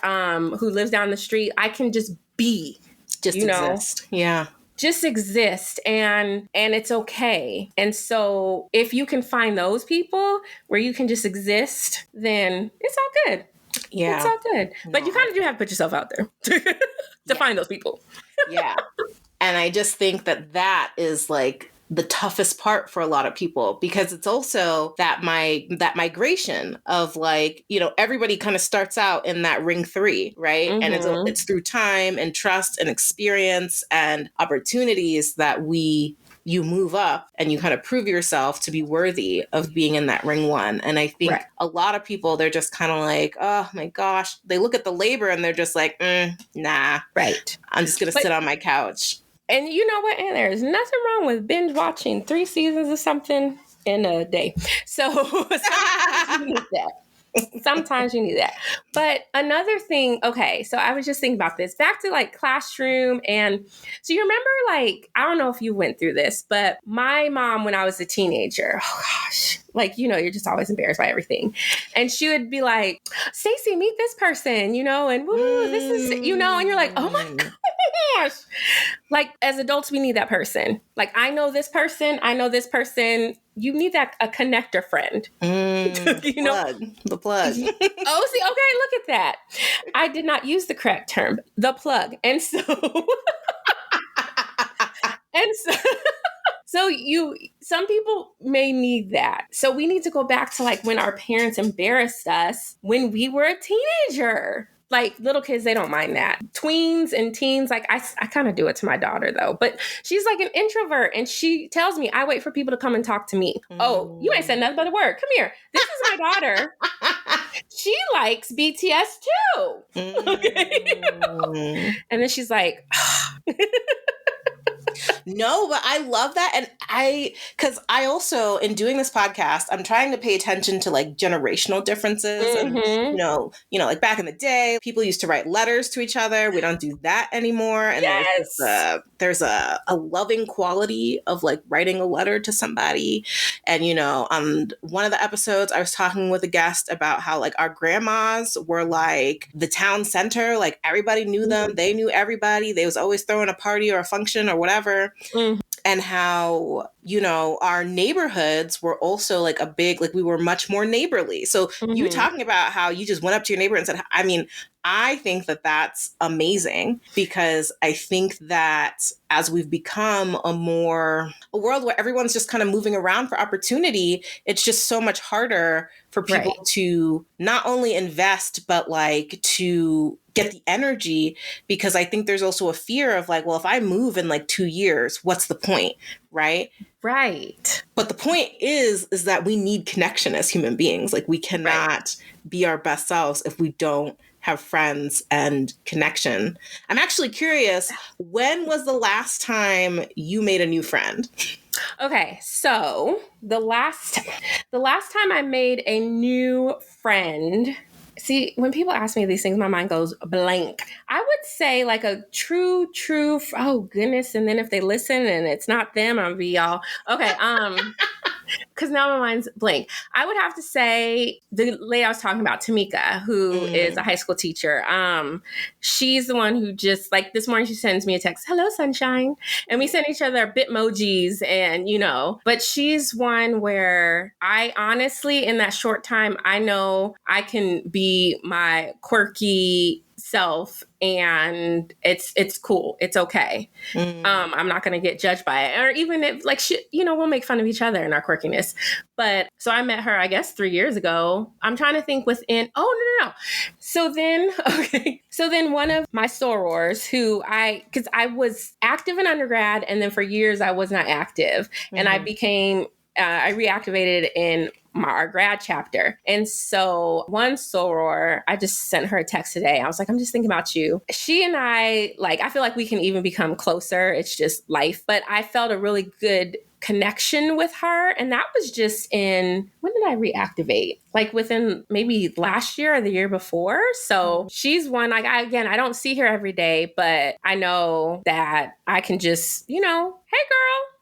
who lives down the street, I can just be. Just exist. Yeah. Just exist and it's okay. And so if you can find those people where you can just exist, then it's all good. Yeah. It's all good. But you kind of do have to put yourself out there to find those people. Yeah. And I just think that is like the toughest part for a lot of people, because it's also that migration of like, everybody kind of starts out in that ring 3, right? And it's through time and trust and experience and opportunities that you move up and you kind of prove yourself to be worthy of being in that ring 1. And I think a lot of people, they're just kind of like, oh my gosh, they look at the labor and they're just like, nah, right. I'm just going to sit on my couch. And you know what? And there's nothing wrong with binge watching 3 seasons of something in a day. So sometimes you need that. Sometimes you need that. But another thing, okay, so I was just thinking about this. Back to like classroom. And so you remember, like, I don't know if you went through this, but my mom, when I was a teenager, oh gosh, like, you're just always embarrassed by everything. And she would be like, Staci, meet this person, and woo, this is, and you're like, oh my gosh. Like, as adults, we need that person. Like, I know this person. I know this person. You need that, a connector friend. You know? The plug. Oh, see, okay, look at that. I did not use the correct term, the plug. And so, and so, some people may need that. So we need to go back to like when our parents embarrassed us when we were a teenager. Like little kids, they don't mind that. Tweens and teens, like I kind of do it to my daughter though, but she's like an introvert and she tells me, I wait for people to come and talk to me. Oh, you ain't said nothing but a word. Come here. This is my daughter. She likes BTS too. Okay. And then she's like, no, but I love that. And because I also, in doing this podcast, I'm trying to pay attention to like generational differences. And, like back in the day, people used to write letters to each other. We don't do that anymore. And there's a loving quality of like writing a letter to somebody. And, on one of the episodes, I was talking with a guest about how like our grandmas were like the town center. Like everybody knew them. They knew everybody. They was always throwing a party or a function or whatever. Mm-hmm. And how, our neighborhoods were also like a big, like we were much more neighborly. So you talking about how you just went up to your neighbor and said, I think that that's amazing because I think that as we've become a world where everyone's just kind of moving around for opportunity, it's just so much harder for people to not only invest, but like to get the energy, because I think there's also a fear of like, well, if I move in like 2 years, what's the point? Right. Right. But the point is that we need connection as human beings. Like we cannot be our best selves if we don't have friends and connection. I'm actually curious, when was the last time you made a new friend? Okay, so the last time I made a new friend, see, when people ask me these things, my mind goes blank. I would say like a true, oh goodness. And then if they listen and it's not them, I'll be all, okay. Because now my mind's blank. I would have to say the lady I was talking about, Tamika, who is a high school teacher. She's the one who just like this morning she sends me a text, hello, sunshine. And we send each other Bitmojis and, but she's one where I honestly, in that short time, I know I can be my quirky self and it's cool. It's okay. I'm not going to get judged by it. Or even if like, we'll make fun of each other in our quirkiness. But so I met her, I guess 3 years ago. I'm trying to think within, no. So then one of my sorors because I was active in undergrad and then for years I was not active and I became, I reactivated in our grad chapter. And so one soror, I just sent her a text today. I was like, I'm just thinking about you. She and I feel like we can even become closer. It's just life. But I felt a really good connection with her. And that was just when did I reactivate? Like within maybe last year or the year before. So she's one, like, I don't see her every day, but I know that I can just, hey girl,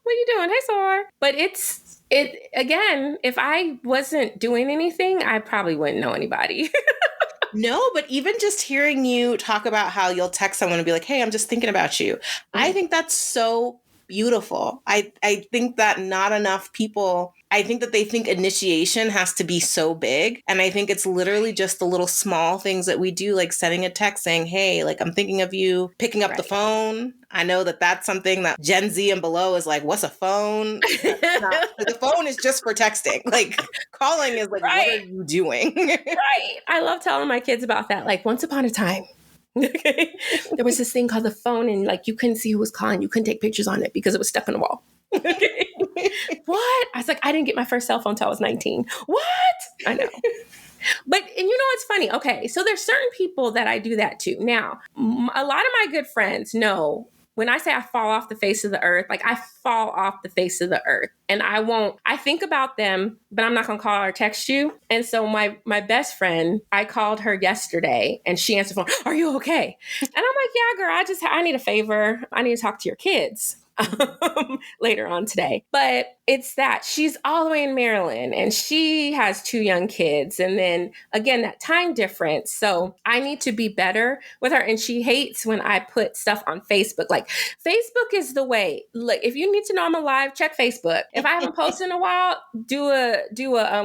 what you doing? Hey, soror. But again, if I wasn't doing anything, I probably wouldn't know anybody. No, but even just hearing you talk about how you'll text someone and be like, hey, I'm just thinking about you. I think that's so beautiful. I think that not enough people, I think that they think initiation has to be so big. And I think it's literally just the little small things that we do, like sending a text saying, hey, like I'm thinking of you, picking up the phone. I know that that's something that Gen Z and below is like, what's a phone? The phone is just for texting. Like calling is like, what are you doing? Right. I love telling my kids about that. Like once upon a time, okay, there was this thing called the phone and like you couldn't see who was calling. You couldn't take pictures on it because it was stuck in the wall. Okay. What? I was like, I didn't get my first cell phone until I was 19. What? I know. But, and it's funny. Okay. So there's certain people that I do that to. Now, a lot of my good friends know when I say I fall off the face of the earth, like I fall off the face of the earth and I think about them, but I'm not going to call or text you. And so my best friend, I called her yesterday and she answered the phone. Are you okay? And I'm like, yeah, girl, I need a favor. I need to talk to your kids. later on today. But it's that she's all the way in Maryland and she has 2 young kids. And then again, that time difference. So I need to be better with her. And she hates when I put stuff on Facebook. Like, Facebook is the way. Like, if you need to know I'm alive, check Facebook. If I haven't posted in a while, do a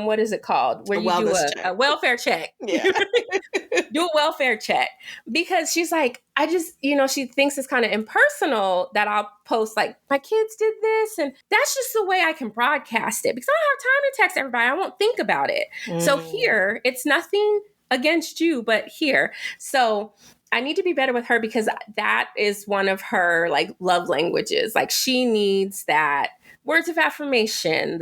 what is it called? Where you do a welfare check. Yeah. Do a welfare check. Because she's like, I just, she thinks it's kind of impersonal that I'll post like, my kids did this. And that's just the way I can broadcast it because I don't have time to text everybody. I won't think about it. So here, it's nothing against you, but here. So I need to be better with her because that is one of her like love languages. Like she needs that words of affirmation.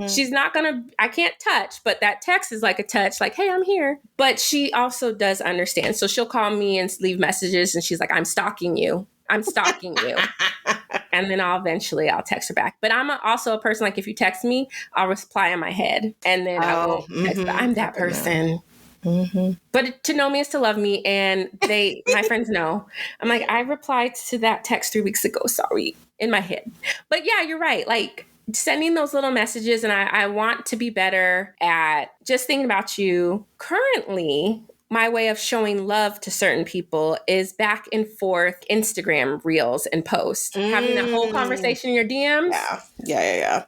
She's not I can't touch, but that text is like a touch, like, hey, I'm here. But she also does understand. So she'll call me and leave messages and she's like, I'm stalking you. I'm stalking you. And then I'll text her back. But I'm also a person, like if you text me, I'll reply in my head. And then I won't text, but I'm that person. But to know me is to love me. And my friends know. I'm like, I replied to that text 3 weeks ago. Sorry, in my head. But yeah, you're right. Like sending those little messages. And I want to be better at just thinking about you. Currently, my way of showing love to certain people is back and forth Instagram reels and posts. Having that whole conversation in your DMs. Yeah.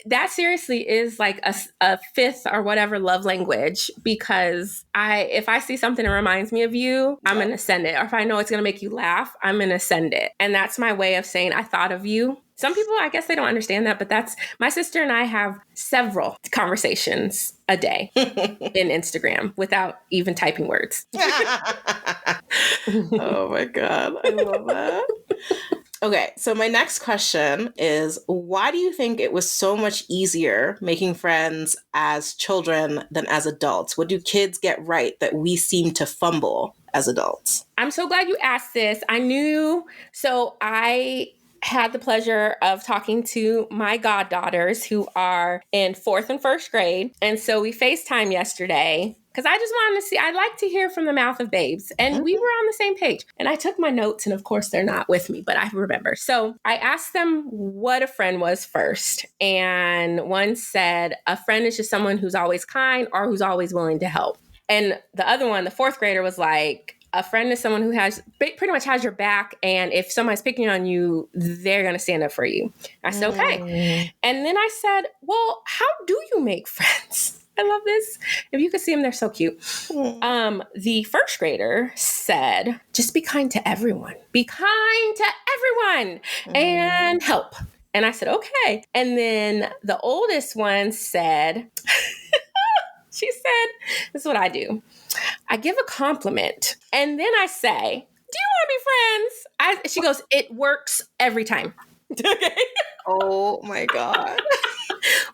That seriously is like a fifth or whatever love language because if I see something that reminds me of you, I'm going to send it. Or if I know it's going to make you laugh, I'm going to send it. And that's my way of saying I thought of you. Some people, I guess they don't understand that, but that's my sister and I have several conversations a day in Instagram without even typing words. Oh my God. I love that. Okay, so my next question is, why do you think it was so much easier making friends as children than as adults? What do kids get right that we seem to fumble as adults? I'm so glad you asked this. I had the pleasure of talking to my goddaughters who are in 4th and 1st grade. And so we FaceTime yesterday because I just wanted to see, I like to hear from the mouth of babes. And we were on the same page. And I took my notes and of course they're not with me, but I remember. So I asked them what a friend was first. And one said, a friend is just someone who's always kind or who's always willing to help. And the other one, the 4th grader, was like, a friend is someone who pretty much has your back. And if somebody's picking on you, they're going to stand up for you. I said, okay. And then I said, well, how do you make friends? I love this. If you could see them, they're so cute. The 1st grader said, just be kind to everyone. Be kind to everyone and help. And I said, okay. And then the oldest one said, she said, this is what I do. I give a compliment and then I say, do you want to be friends? She goes, it works every time. Okay. Oh my God.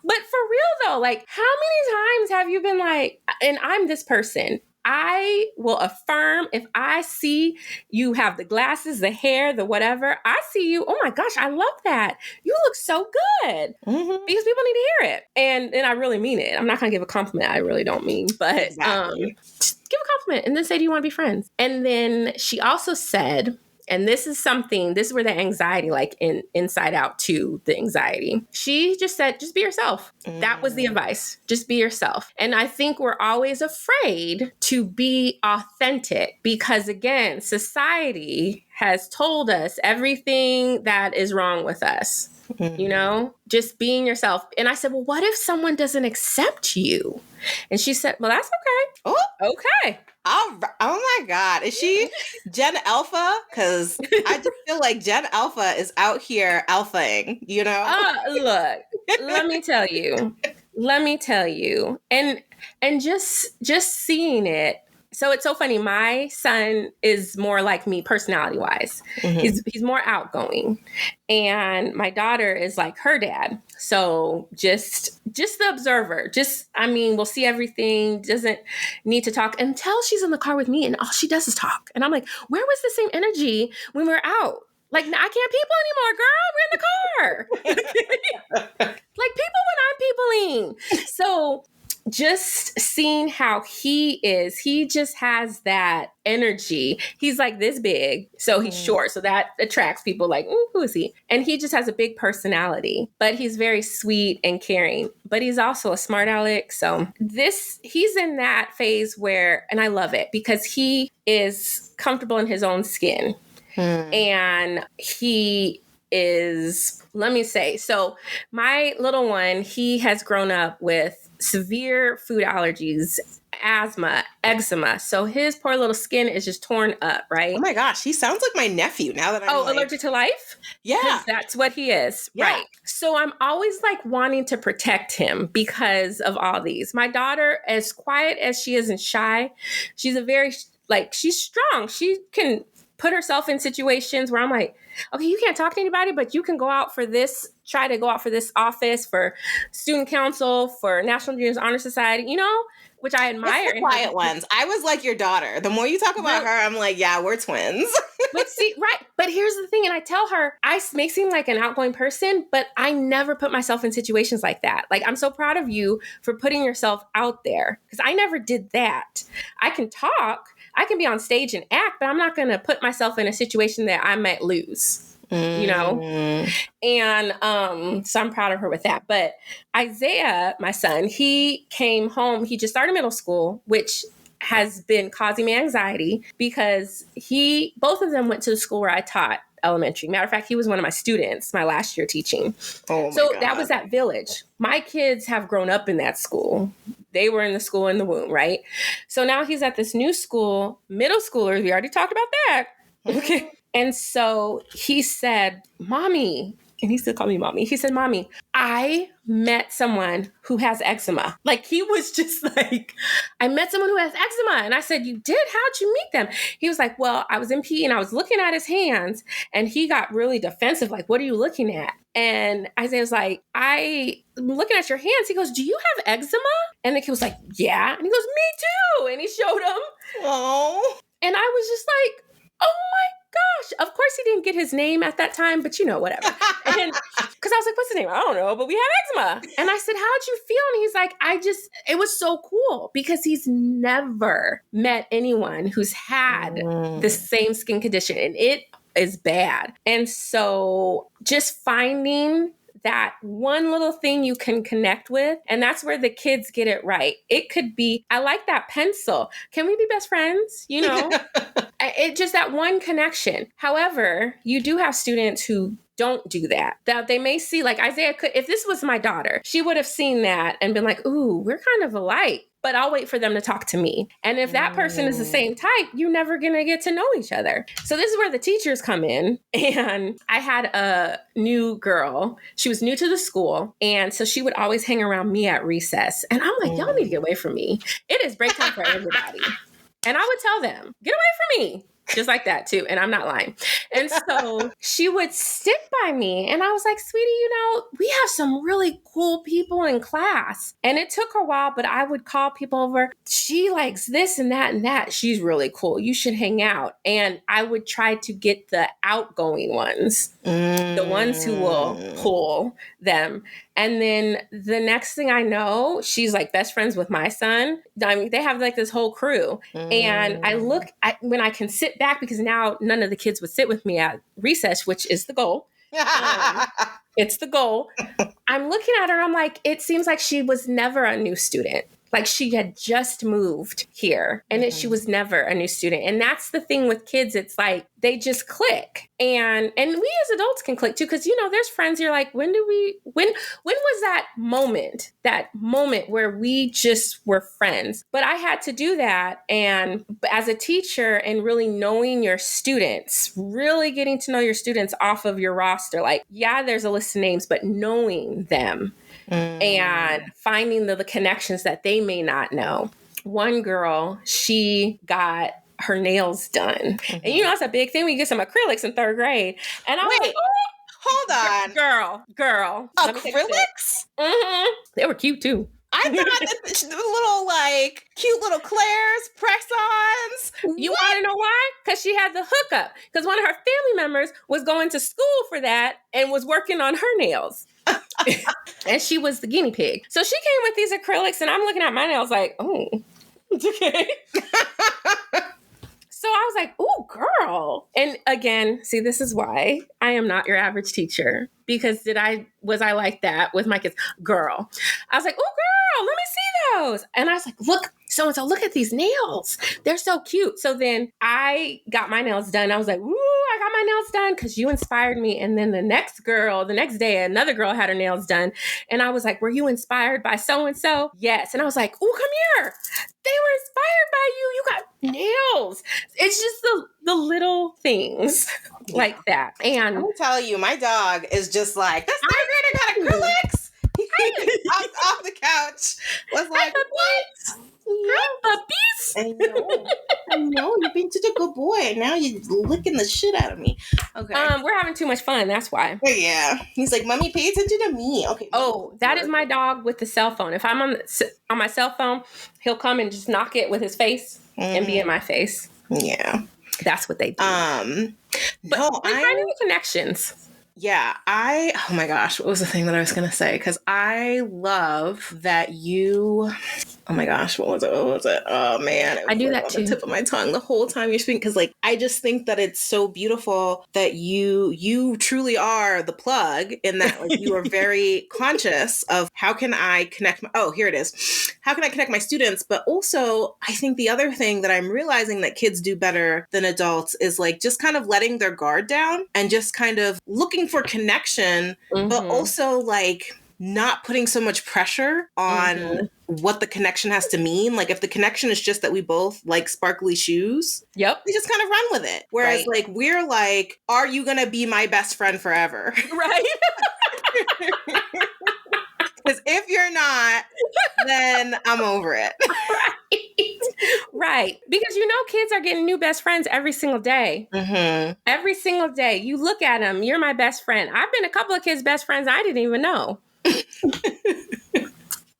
But for real though, like how many times have you been like, and I'm this person, I will affirm if I see you have the glasses, the hair, the whatever, I see you. Oh my gosh, I love that. You look so good. Because people need to hear it. And I really mean it. I'm not going to give a compliment. I really don't mean, but Exactly. just give a compliment and then say, do you want to be friends? And then she also said, and this is where the anxiety, like inside out to the anxiety. She just said, just be yourself. That was the advice. Just be yourself. And I think we're always afraid to be authentic because again, society has told us everything that is wrong with us. Just being yourself. And I said, well, what if someone doesn't accept you? And she said, well, that's okay. Oh, okay. Oh my God. Is she Gen Alpha? Because I just feel like Gen Alpha is out here alphaing, Look, let me tell you. And just seeing it. So it's so funny. My son is more like me personality wise. He's more outgoing. And my daughter is like her dad. So just the observer, we'll see everything, doesn't need to talk until she's in the car with me and all she does is talk. And I'm like, where was the same energy when we're out? Like, I can't people anymore, girl. We're in the car. Like people when I'm peopling. So just seeing how he just has that energy. He's like this big, so he's short, so that attracts people like, who is he? And he just has a big personality, but he's very sweet and caring, but he's also a smart aleck. So he's in that phase where, and I love it because he is comfortable in his own skin. And he is, let me say, so my little one, he has grown up with severe food allergies, asthma, eczema. So his poor little skin is just torn up, right? Oh my gosh, he sounds like my nephew now that I'm allergic to life? Yeah. That's what he is. Yeah. Right. So I'm always like wanting to protect him because of all these. My daughter, as quiet as she is and shy, she's she's strong. She can put herself in situations where I'm like, okay, you can't talk to anybody, but you can try to go out for this office, for student council, for National Junior Honor Society, which I admire. It's the quiet ones. I was like your daughter. The more you talk about her, I'm like, yeah, we're twins. But see, right. But here's the thing. And I tell her, I may seem like an outgoing person, but I never put myself in situations like that. Like, I'm so proud of you for putting yourself out there because I never did that. I can talk, I can be on stage and act, but I'm not going to put myself in a situation that I might lose. And so I'm proud of her with that. But Isaiah, my son, he came home. He just started middle school, which has been causing me anxiety because both of them went to the school where I taught elementary. Matter of fact, he was one of my students my last year teaching. Oh my God. That was that village. My kids have grown up in that school. They were in the school in the womb, right? So now he's at this new school, middle schoolers. We already talked about that. Okay. And so he said, Mommy, and he still called me Mommy. He said, Mommy, I met someone who has eczema. Like, he was just like, I met someone who has eczema. And I said, you did? How'd you meet them? He was like, well, I was in PE and I was looking at his hands and he got really defensive. Like, what are you looking at? And Isaiah was like, I'm looking at your hands. He goes, do you have eczema? And the kid was like, yeah. And he goes, me too. And he showed him. Oh. And I was just like, oh my gosh. Of course he didn't get his name at that time, but whatever. And because I was like, what's his name? I don't know, but we have eczema. And I said, how'd you feel? And he's like, it was so cool because he's never met anyone who's had the same skin condition and it is bad. And so just finding that one little thing you can connect with. And that's where the kids get it right. It could be, I like that pencil. Can we be best friends? It just that one connection. However, you do have students who don't do that. That they may see, like Isaiah could, if this was my daughter, she would have seen that and been like, ooh, we're kind of alike. But I'll wait for them to talk to me. And if that person is the same type, you're never going to get to know each other. So this is where the teachers come in. And I had a new girl. She was new to the school. And so she would always hang around me at recess. And I'm like, y'all need to get away from me. It is break time for everybody. And I would tell them, get away from me. Just like that too. And I'm not lying. And so she would sit by me and I was like, sweetie, we have some really cool people in class. And it took a while, but I would call people over. She likes this and that and that. She's really cool. You should hang out. And I would try to get the outgoing ones, the ones who will pull them. And then the next thing I know, she's like best friends with my son. I mean, they have like this whole crew. And I look at when I can sit back because now none of the kids would sit with me at recess, which is the goal. It's the goal. I'm looking at her and I'm like, it seems like she was never a new student. Like she had just moved here and she was never a new student. And that's the thing with kids. It's like they just click. And we as adults can click too. Cause there's friends you're like, when was that moment where we just were friends? But I had to do that. And as a teacher and really knowing your students, really getting to know your students off of your roster, like, yeah, there's a list of names, but knowing them. And finding the connections that they may not know. One girl, she got her nails done. And that's a big thing when you get some acrylics in third grade. And I was like, hold on. Girl. Acrylics? They were cute too. I thought the little cute little Claire's press-ons. You want to know why? Because she had the hookup. Because one of her family members was going to school for that and was working on her nails. And she was the guinea pig. So she came with these acrylics, and I'm looking at my nails like, oh, okay. So I was like, ooh, girl. And again, see, this is why I am not your average teacher. Because was I like that with my kids? Girl. I was like, oh, girl, let me see those. And I was like, look, so-and-so, look at these nails. They're so cute. So then I got my nails done. I was like, ooh, I got my nails done because you inspired me. And then the next day, another girl had her nails done. And I was like, were you inspired by so-and-so? Yes. And I was like, oh, come here. They were inspired by you. You got nails. It's just the little things like that. And I'm telling you, my dog is just like, that's not good. I got acrylics. He hopped off the couch. Was like, what? Hi, puppies. I know. You're being such a good boy. Now you're licking the shit out of me. Okay. We're having too much fun. That's why. Yeah. He's like, Mommy, pay attention to me. Okay. Oh, that is my dog with the cell phone. If I'm on my cell phone, he'll come and just knock it with his face and be in my face. Yeah. That's what they do. But no, we're finding the connections. Yeah, oh my gosh, what was the thing that I was going to say? Because I love that you, oh my gosh, what was it? Oh man. I do that too. On the tip of my tongue the whole time you're speaking. Because like, I just think that it's so beautiful that you truly are the plug in that like you are very conscious of how can I connect, here it is. How can I connect my students? But also, I think the other thing that I'm realizing that kids do better than adults is like just kind of letting their guard down and just kind of looking for connection, but also like not putting so much pressure on what the connection has to mean. Like if the connection is just that we both like sparkly shoes, we just kind of run with it. Whereas like we're like, are you gonna be my best friend forever? Right. Because if you're not, then I'm over it. Right. Because kids are getting new best friends every single day. Every single day. You look at them, you're my best friend. I've been a couple of kids' best friends I didn't even know.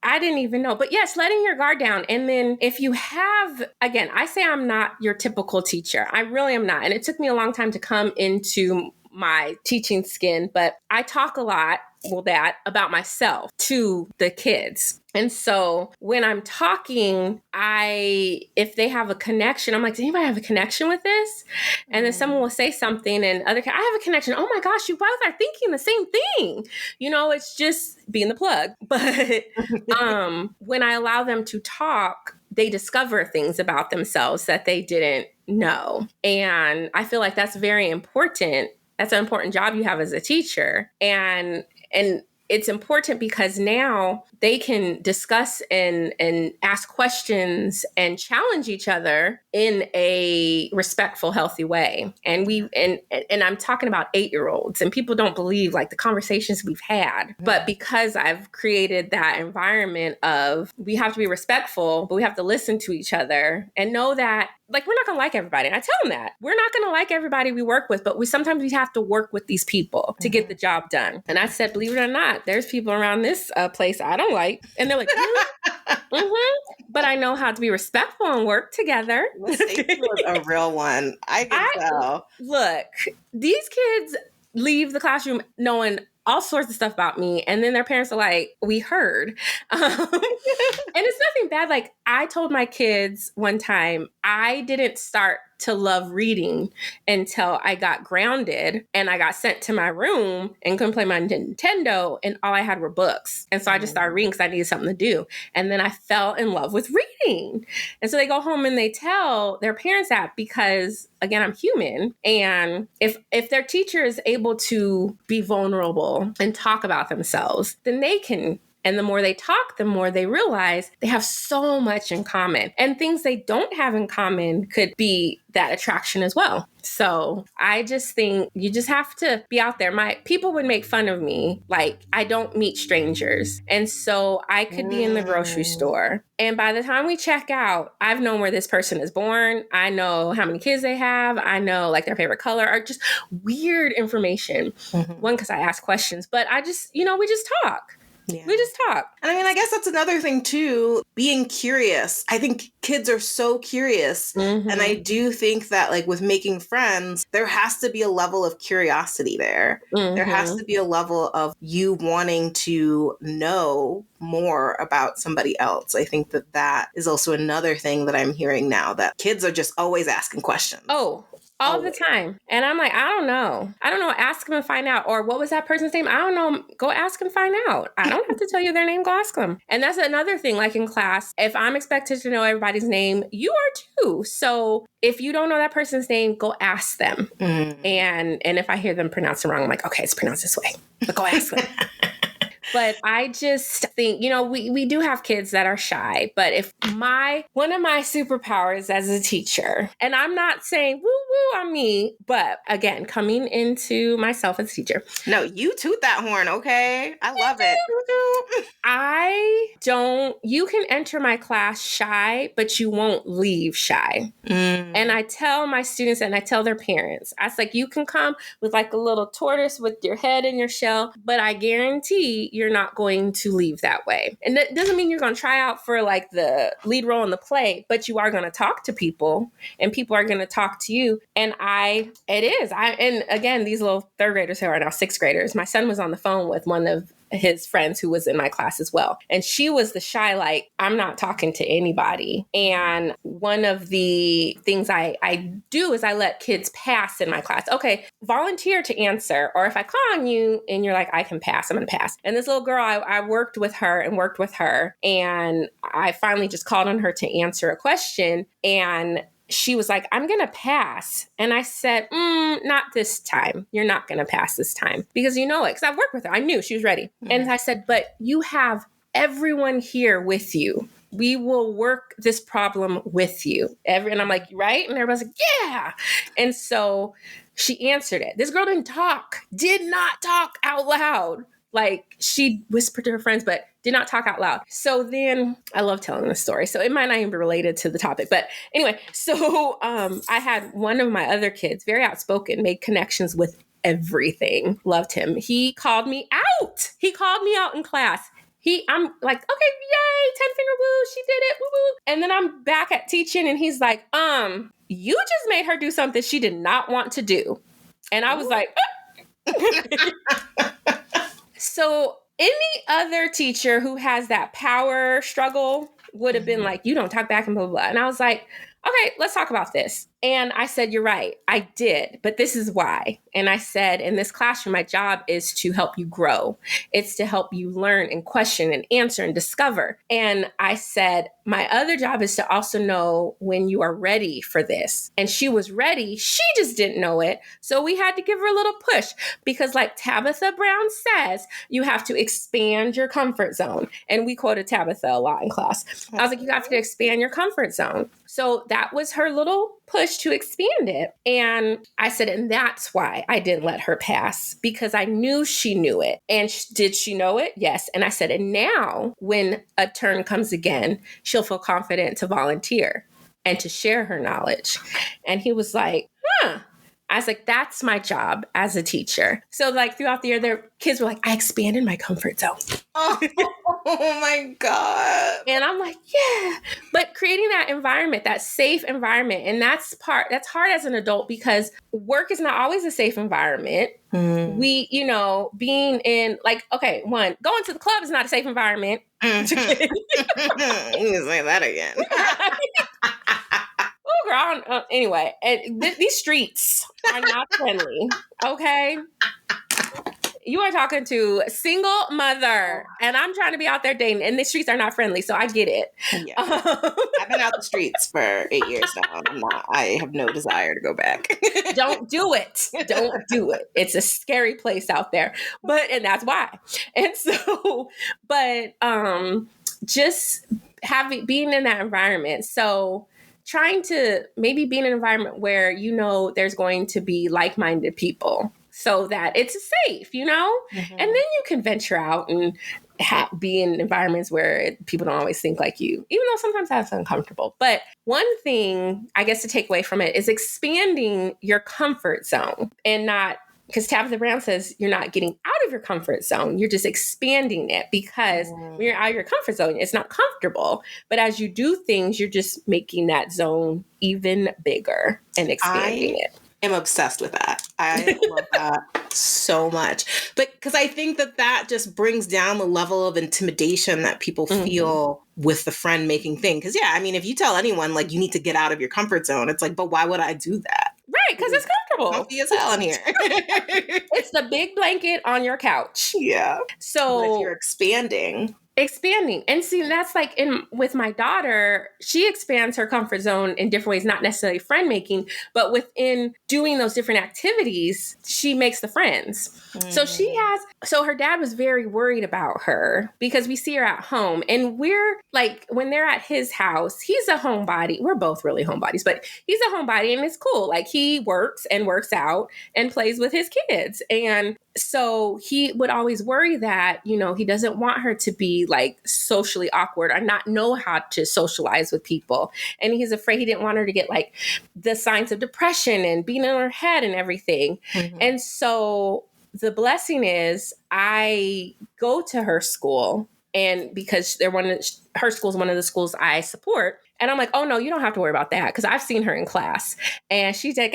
I didn't even know. But yes, letting your guard down. And then if you have, again, I say I'm not your typical teacher. I really am not. And it took me a long time to come into my teaching skin, but I talk a lot, about myself to the kids. And so when I'm talking, if they have a connection, I'm like, does anybody have a connection with this? And then someone will say something and I have a connection. Oh my gosh, you both are thinking the same thing. It's just being the plug. But when I allow them to talk, they discover things about themselves that they didn't know. And I feel like that's very important. That's an important job you have as a teacher. And it's important because now they can discuss and ask questions and challenge each other in a respectful, healthy way. And I'm talking about 8-year-olds, and people don't believe like the conversations we've had. But because I've created that environment of we have to be respectful, but we have to listen to each other and know that like we're not going to like everybody. And I tell them that we're not going to like everybody we work with, but sometimes we have to work with these people to get the job done. And I said, believe it or not, there's people around this place I don't like. And they're like, but I know how to be respectful and work together. Staci was a real one. I can tell. Look, these kids leave the classroom knowing all sorts of stuff about me. And then their parents are like, we heard. And it's nothing bad. Like I told my kids one time, I didn't start to love reading until I got grounded and I got sent to my room and couldn't play my Nintendo and all I had were books. And so I just started reading because I needed something to do. And then I fell in love with reading. And so they go home and they tell their parents that because, again, I'm human. And if their teacher is able to be vulnerable and talk about themselves, then they can. And the more they talk, the more they realize they have so much in common. And things they don't have in common could be that attraction as well. So I just think you just have to be out there. My people would make fun of me. Like I don't meet strangers. And so I could be in the grocery store. And by the time we check out, I've known where this person is born. I know how many kids they have. I know like their favorite color or just weird information. One, because I ask questions, but I just, we just talk. Yeah. We just talk. And I mean, I guess that's another thing too, being curious. I think kids are so curious. Mm-hmm. And I do think that like with making friends, there has to be a level of curiosity there. Mm-hmm. There has to be a level of you wanting to know more about somebody else. I think that that is also another thing that I'm hearing now, that kids are just always asking questions. Oh, all the time. And I'm like, I don't know. Ask them and find out. Or what was that person's name? I don't know. Go ask and find out. I don't have to tell you their name. Go ask them. And that's another thing, like in class, if I'm expected to know everybody's name, you are too. So if you don't know that person's name, go ask them. And if I hear them pronounce it wrong, I'm like, okay, it's pronounced this way. But go ask them. But I just think, we do have kids that are shy, but if one of my superpowers as a teacher, and I'm not saying woo woo on me, but again, coming into myself as a teacher. No, you toot that horn, okay? I love it. You can enter my class shy, but you won't leave shy. And I tell my students and I tell their parents, I was like, you can come with like a little tortoise with your head in your shell, but I guarantee you're not going to leave that way. And that doesn't mean you're going to try out for like the lead role in the play, but you are going to talk to people and people are going to talk to you. And and again, these little third graders who are now sixth graders, my son was on the phone with one of his friends who was in my class as well. And she was the shy, like, I'm not talking to anybody. And one of the things I do is I let kids pass in my class. Okay, volunteer to answer. Or if I call on you and you're like, I can pass, I'm going to pass. And this little girl, I worked with her. And I finally just called on her to answer a question. And she was like, I'm going to pass. And I said, not this time. You're not going to pass this time because you know it. Because I've worked with her. I knew she was ready. Mm-hmm. And I said, but you have everyone here with you. We will work this problem with you. And I'm like, right? And everybody's like, yeah. And so she answered it. This girl did not talk out loud. Like she whispered to her friends, but did not talk out loud. So then I love telling this story. So it might not even be related to the topic. But anyway, so I had one of my other kids, very outspoken, made connections with everything. Loved him. He called me out. In class. I'm like, okay, yay, 10-finger woo, she did it, woo woo. And then I'm back at teaching and he's like, you just made her do something she did not want to do. And I was like, So any other teacher who has that power struggle would have been like, you don't talk back and blah, blah, blah. And I was like, okay, let's talk about this. And I said, you're right. I did, but this is why. And I said, in this classroom, my job is to help you grow. It's to help you learn and question and answer and discover. And I said, my other job is to also know when you are ready for this. And she was ready. She just didn't know it. So we had to give her a little push because like Tabitha Brown says, you have to expand your comfort zone. And we quoted Tabitha a lot in class. I was like, you have to expand your comfort zone. So that was her little push to expand it. And I said, and that's why I didn't let her pass, because I knew she knew it. And did she know it? Yes. And I said, and now when a turn comes again, she'll feel confident to volunteer and to share her knowledge. And he was like, I was like, that's my job as a teacher. So like throughout the year, their kids were like, I expanded my comfort zone. Oh my God. And I'm like, yeah. But creating that environment, that safe environment, and that's hard as an adult because work is not always a safe environment. We, being in like, okay, going to the club is not a safe environment. You can say that again. Oh, girl. Anyway, these streets are not friendly. Okay. You are talking to a single mother, and I'm trying to be out there dating, and the streets are not friendly, so I get it. Yeah. I've been out the streets for 8 years now, and I have no desire to go back. Don't do it. Don't do it. It's a scary place out there, and that's why. And so, just being in that environment. So trying to maybe be in an environment where, there's going to be like-minded people, so that it's safe, Mm-hmm. And then you can venture out and be in environments where people don't always think like you, even though sometimes that's uncomfortable. But one thing I guess to take away from it is expanding your comfort zone and not because Tabitha Brown says you're not getting out of your comfort zone. You're just expanding it, because when you're out of your comfort zone, it's not comfortable. But as you do things, you're just making that zone even bigger and expanding it. I'm obsessed with that. I love that so much. But because I think that just brings down the level of intimidation that people feel with the friend making thing. Because, yeah, I mean, if you tell anyone, like, you need to get out of your comfort zone, it's like, but why would I do that? Right, because it's comfortable. Comfy as hell in here. It's the big blanket on your couch. Yeah. So but if you're expanding. And see, that's like with my daughter, she expands her comfort zone in different ways, not necessarily friend making, but within doing those different activities, she makes the friends. So her dad was very worried about her because we see her at home, and we're like, when they're at his house, he's a homebody. We're both really homebodies, but he's a homebody, and it's cool. Like, he works and works out and plays with his kids. And so he would always worry that, he doesn't want her to be like socially awkward or not know how to socialize with people. And he's afraid, he didn't want her to get like the signs of depression and being in her head and everything. And so the blessing is I go to her school, and because her school is one of the schools I support. And I'm like, oh no, you don't have to worry about that, because I've seen her in class. And she's like,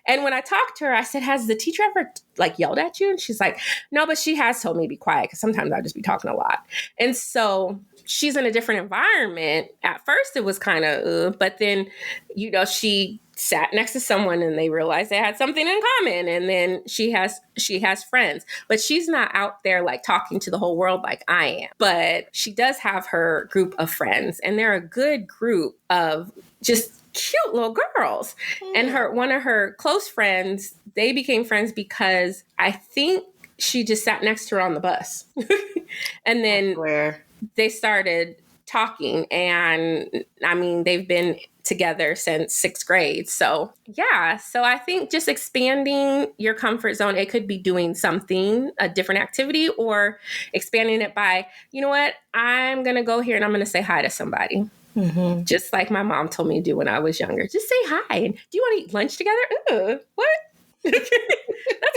and when I talked to her, I said, has the teacher ever like yelled at you? And she's like, no, but she has told me to be quiet, because sometimes I just be talking a lot. And so she's in a different environment. At first it was kind of, but then, she sat next to someone and they realized they had something in common. And then she has friends, but she's not out there like talking to the whole world like I am. But she does have her group of friends, and they're a good group of just cute little girls. And one of her close friends, they became friends because I think she just sat next to her on the bus. And then they started talking, and I mean, they've been together since 6th grade. So yeah. So I think just expanding your comfort zone, it could be doing something, a different activity, or expanding it by, you know what, I'm going to go here and I'm going to say hi to somebody. Just like my mom told me to do when I was younger. Just say hi. And do you want to eat lunch together? What? That's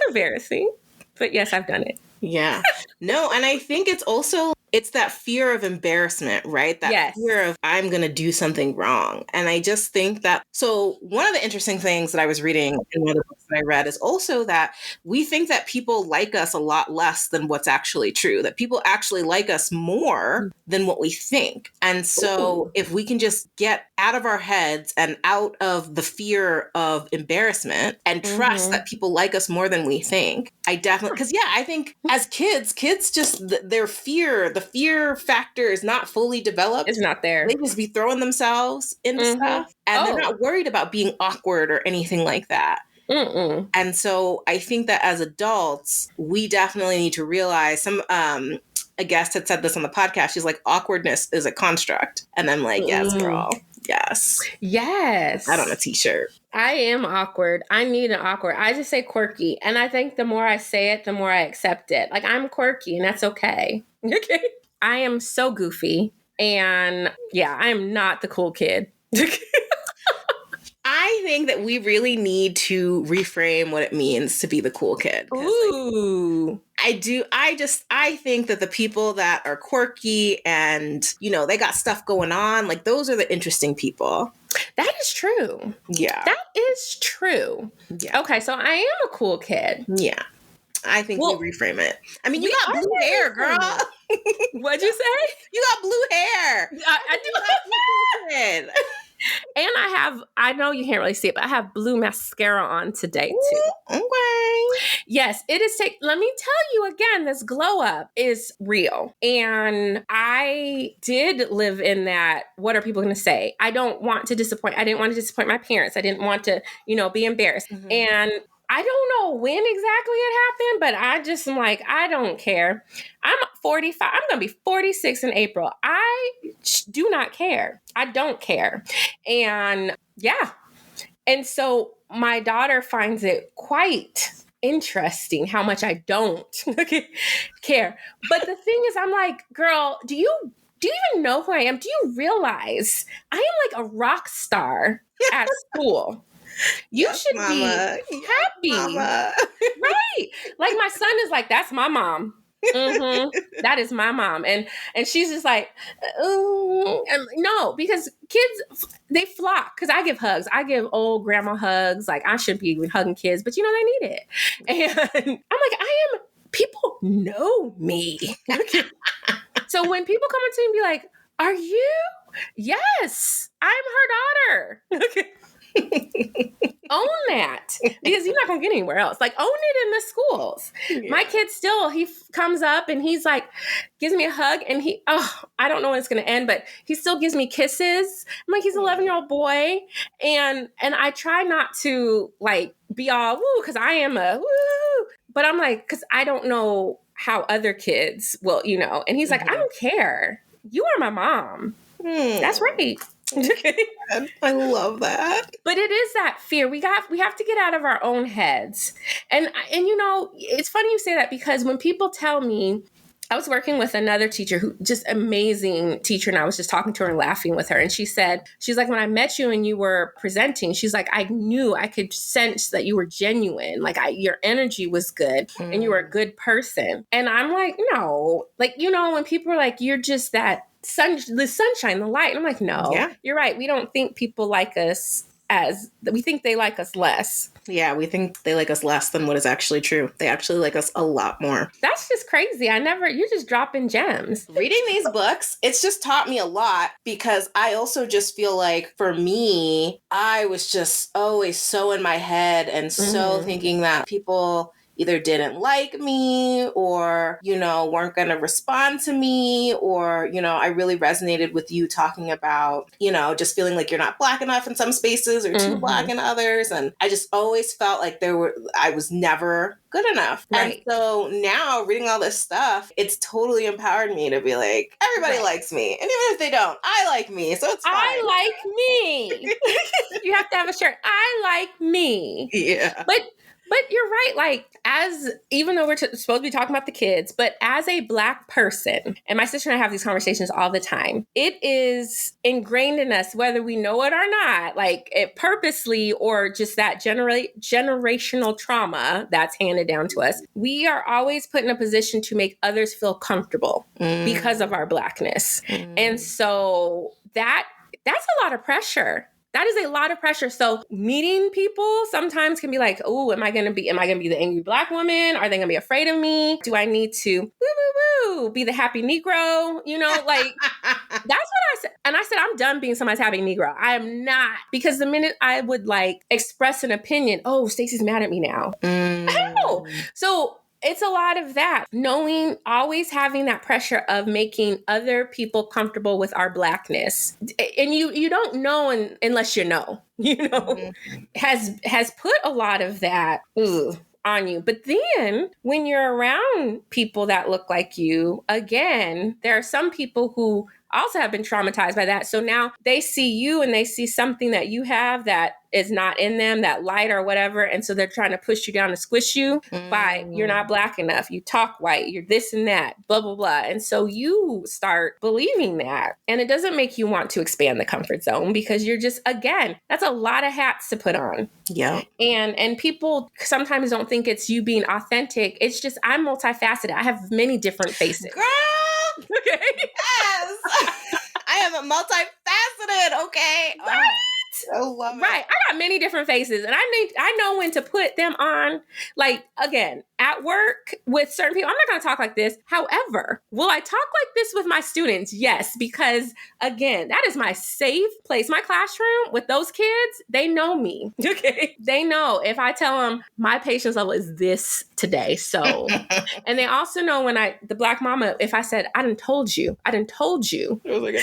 embarrassing. But yes, I've done it. Yeah. No, and I think it's that fear of embarrassment, right? That fear of, I'm going to do something wrong. And I just think that, so one of the interesting things that I was reading in one of the books that I read is also that we think that people like us a lot less than what's actually true, that people actually like us more than what we think. And so if we can just get out of our heads and out of the fear of embarrassment and trust that people like us more than we think, I definitely, because I think as kids just, the fear factor is not fully developed. It's not there. They just be throwing themselves into stuff, and they're not worried about being awkward or anything like that. And so I think that as adults, we definitely need to realize a guest had said this on the podcast. She's like, awkwardness is a construct. And I'm like, yes, girl. Yes. Yes. That on a t-shirt. I am awkward. I need an awkward. I just say quirky. And I think the more I say it, the more I accept it. Like, I'm quirky, and that's okay. Okay. I am so goofy. And yeah, I am not the cool kid. I think that we really need to reframe what it means to be the cool kid. Ooh. I think that the people that are quirky and, they got stuff going on, like, those are the interesting people. That is true. Yeah. That is true. Yeah. Okay, so I am a cool kid. Yeah. I think we reframe it. I mean, you got blue hair, girl. What'd you say? You got blue hair. I do have blue hair. And I know you can't really see it, but I have blue mascara on today too. Okay. Yes, it is. Let me tell you again, this glow up is real. And I did live in that. What are people going to say? I didn't want to disappoint my parents. I didn't want to, be embarrassed. And I don't know when exactly it happened, but I just am like, I don't care. I'm 45. I'm going to be 46 in April. I do not care. I don't care. And yeah. And so my daughter finds it quite interesting how much I don't care. But the thing is, I'm like, girl, do you even know who I am? Do you realize I am like a rock star at school? You Yes, should be mama. Yes, happy. mama. Right. Like my son is like, that's my mom. That is my mom. And she's just like, no, because kids, they flock. Because I give hugs. I give old grandma hugs. Like I shouldn't be hugging kids, but they need it. And I'm like, people know me. So when people come up to me and be like, are you? Yes, I'm her daughter. Own that, because you're not gonna get anywhere else. Like, own it in the schools. Yeah. My kid still, comes up and he's like, gives me a hug, and I don't know when it's gonna end, but he still gives me kisses. I'm like, he's an 11-year-old boy, and I try not to like be all woo, because I am a woo, but I'm like, because I don't know how other kids will, and he's like, I don't care. You are my mom. That's right. I love that. But it is that fear. We have to get out of our own heads. And it's funny you say that, because when people tell me, I was working with another teacher who just amazing teacher, and I was just talking to her and laughing with her. And she's like, when I met you and you were presenting, she's like, I could sense that you were genuine. Like your energy was good and you were a good person. And I'm like, no, like, when people are like, you're just that the sunshine, the light. And I'm like, no, You're right. We don't think people like us we think they like us less. Yeah, we think they like us less than what is actually true. They actually like us a lot more. That's just crazy. You're just dropping gems. Reading these books, it's just taught me a lot, because I also just feel like, for me, I was just always so in my head and so thinking that people either didn't like me or, weren't going to respond to me, or, I really resonated with you talking about, just feeling like you're not Black enough in some spaces or too Black in others. And I just always felt like I was never good enough. Right. And so now reading all this stuff, it's totally empowered me to be like, everybody likes me. And even if they don't, I like me. So it's fine. I like me. You have to have a shirt. I like me. Yeah. But you're right. Like, even though we're supposed to be talking about the kids, but as a Black person, and my sister and I have these conversations all the time, it is ingrained in us, whether we know it or not, like it purposely or just that generational trauma that's handed down to us. We are always put in a position to make others feel comfortable because of our Blackness. And so that's a lot of pressure. That is a lot of pressure. So meeting people sometimes can be like, oh, am I going to be the angry Black woman? Are they going to be afraid of me? Do I need to be the happy Negro? Like that's what I said. And I said, I'm done being somebody's happy Negro. I am not. Because the minute I would like express an opinion, oh, Staci's mad at me now. I don't know. So it's a lot of that, always having that pressure of making other people comfortable with our Blackness. And you don't know unless has put a lot of that on you. But then when you're around people that look like you, again, there are some people who also have been traumatized by that. So now they see you and they see something that you have that is not in them, that light or whatever. And so they're trying to push you down and squish you by you're not Black enough, you talk white, you're this and that, blah, blah, blah. And so you start believing that. And it doesn't make you want to expand the comfort zone, because you're just, again, that's a lot of hats to put on. Yeah. And people sometimes don't think it's you being authentic. It's just, I'm multifaceted. I have many different faces. Girl! Okay. Yes. I am multifaceted. Okay. Right. I love it. Right. I got many different faces, and I know when to put them on. Like, again, at work with certain people, I'm not going to talk like this. However, will I talk like this with my students? Yes, because again, that is my safe place. My classroom with those kids, they know me. Okay. They know if I tell them my patience level is this today. So, and they also know when the Black mama, if I said, I done told you. All right.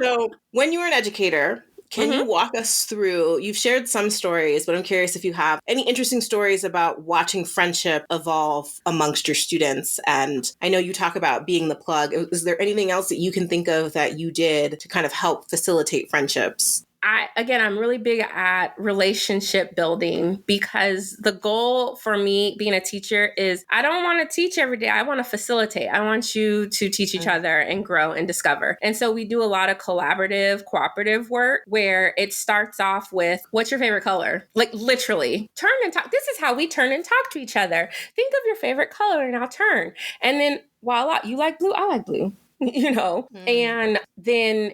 So when you were an educator, can you walk us through, you've shared some stories, but I'm curious if you have any interesting stories about watching friendship evolve amongst your students. And I know you talk about being the plug. Is there anything else that you can think of that you did to kind of help facilitate friendships? I'm really big at relationship building, because the goal for me being a teacher is I don't want to teach every day. I want to facilitate. I want you to teach each other and grow and discover. And so we do a lot of collaborative, cooperative work where it starts off with, what's your favorite color? Like literally turn and talk. This is how we turn and talk to each other. Think of your favorite color and I'll turn. And then voila, you like blue, I like blue. And then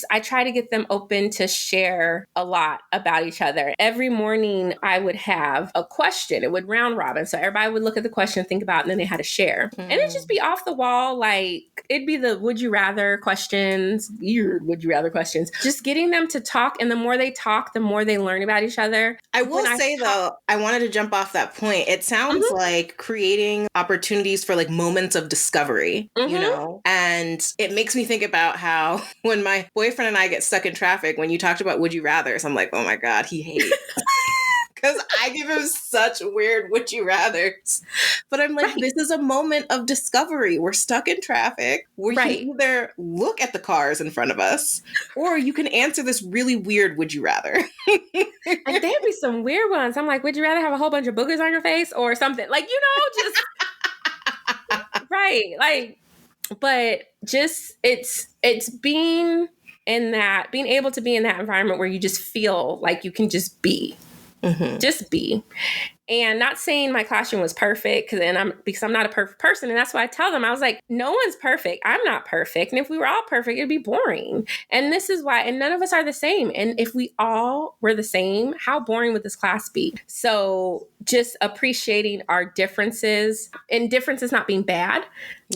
I try to get them open to share a lot about each other. Every morning I would have a question. It would round robin. So everybody would look at the question, think about it, and then they had to share. And it'd just be off the wall. Like it'd be the would you rather questions, weird would you rather questions, just getting them to talk. And the more they talk, the more they learn about each other. I will say though, I wanted to jump off that point. It sounds like creating opportunities for like moments of discovery, and it makes me think about how when my boyfriend and I get stuck in traffic, when you talked about would you rathers, I'm like, oh my God, he hates. Because I give him such weird would you rathers. But I'm like, this is a moment of discovery. We're stuck in traffic. We can either look at the cars in front of us, or you can answer this really weird would you rather. And there'd be some weird ones. I'm like, would you rather have a whole bunch of boogers on your face or something? Like, just right. Like, but just it's being able to be in that environment where you just feel like you can just be. Just be. And not saying my classroom was perfect, because I'm not a perfect person. And that's why I tell them, I was like, no one's perfect. I'm not perfect. And if we were all perfect, it'd be boring. And this is why, and none of us are the same. And if we all were the same, how boring would this class be? So just appreciating our differences, and differences not being bad,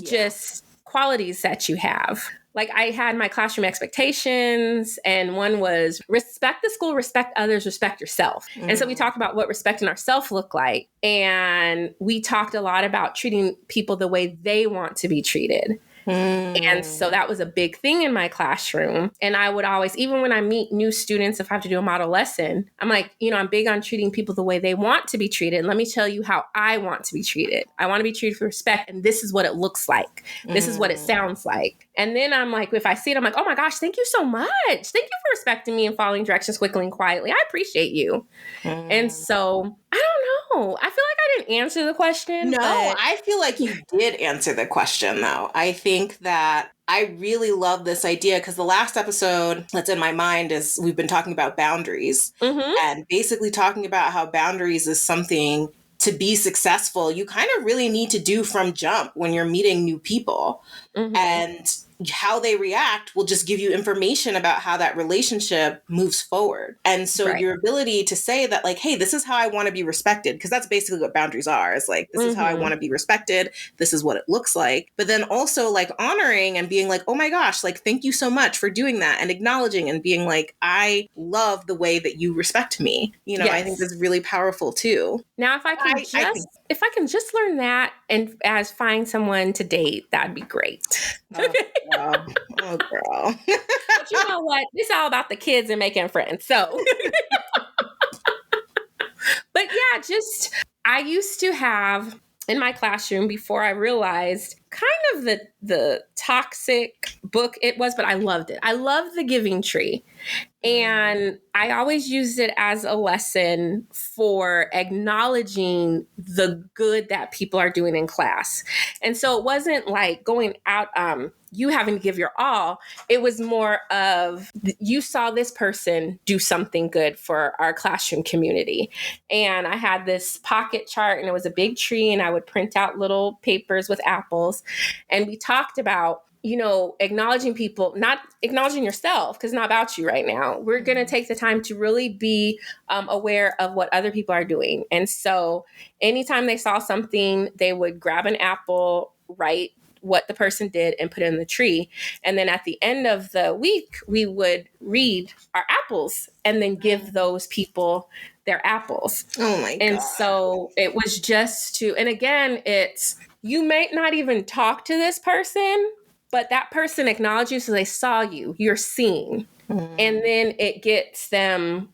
just qualities that you have. Like I had my classroom expectations, and one was respect the school, respect others, respect yourself. And so we talked about what respecting ourselves look like. And we talked a lot about treating people the way they want to be treated. And so that was a big thing in my classroom. And I would always, even when I meet new students, if I have to do a model lesson, I'm like, I'm big on treating people the way they want to be treated. And let me tell you how I want to be treated. I want to be treated with respect. And this is what it looks like. This is what it sounds like. And then I'm like, if I see it, I'm like, oh my gosh, thank you so much. Thank you for respecting me and following directions quickly and quietly. I appreciate you. And so I don't know. I feel like I didn't answer the question. No, I feel like you did answer the question, though. I think that I really love this idea because the last episode that's in my mind is we've been talking about boundaries and basically talking about how boundaries is something to be successful, you kind of really need to do from jump when you're meeting new people. And how they react will just give you information about how that relationship moves forward. And so your ability to say that like, hey, this is how I want to be respected, because that's basically what boundaries are. It's like, this is how I want to be respected. This is what it looks like. But then also like honoring and being like, oh my gosh, like, thank you so much for doing that, and acknowledging and being like, I love the way that you respect me. I think that's really powerful too. Now, if I can just learn that and as find someone to date, that'd be great. Oh, girl. But you know what? It's all about the kids and making friends. So, but yeah, I used to have in my classroom, before I realized kind of the toxic book it was, but I loved it. I loved The Giving Tree. And I always used it as a lesson for acknowledging the good that people are doing in class. And so it wasn't like going out, you having to give your all. It was more of you saw this person do something good for our classroom community. And I had this pocket chart, and it was a big tree, and I would print out little papers with apples. And we talked about, acknowledging people, not acknowledging yourself, because it's not about you right now. We're going to take the time to really be aware of what other people are doing. And so anytime they saw something, they would grab an apple, write what the person did, and put it in the tree. And then at the end of the week, we would read our apples and then give those people their apples. Oh my God. And so it was just and again, you may not even talk to this person, but that person acknowledged you, so they saw you're seen. And then it gets them,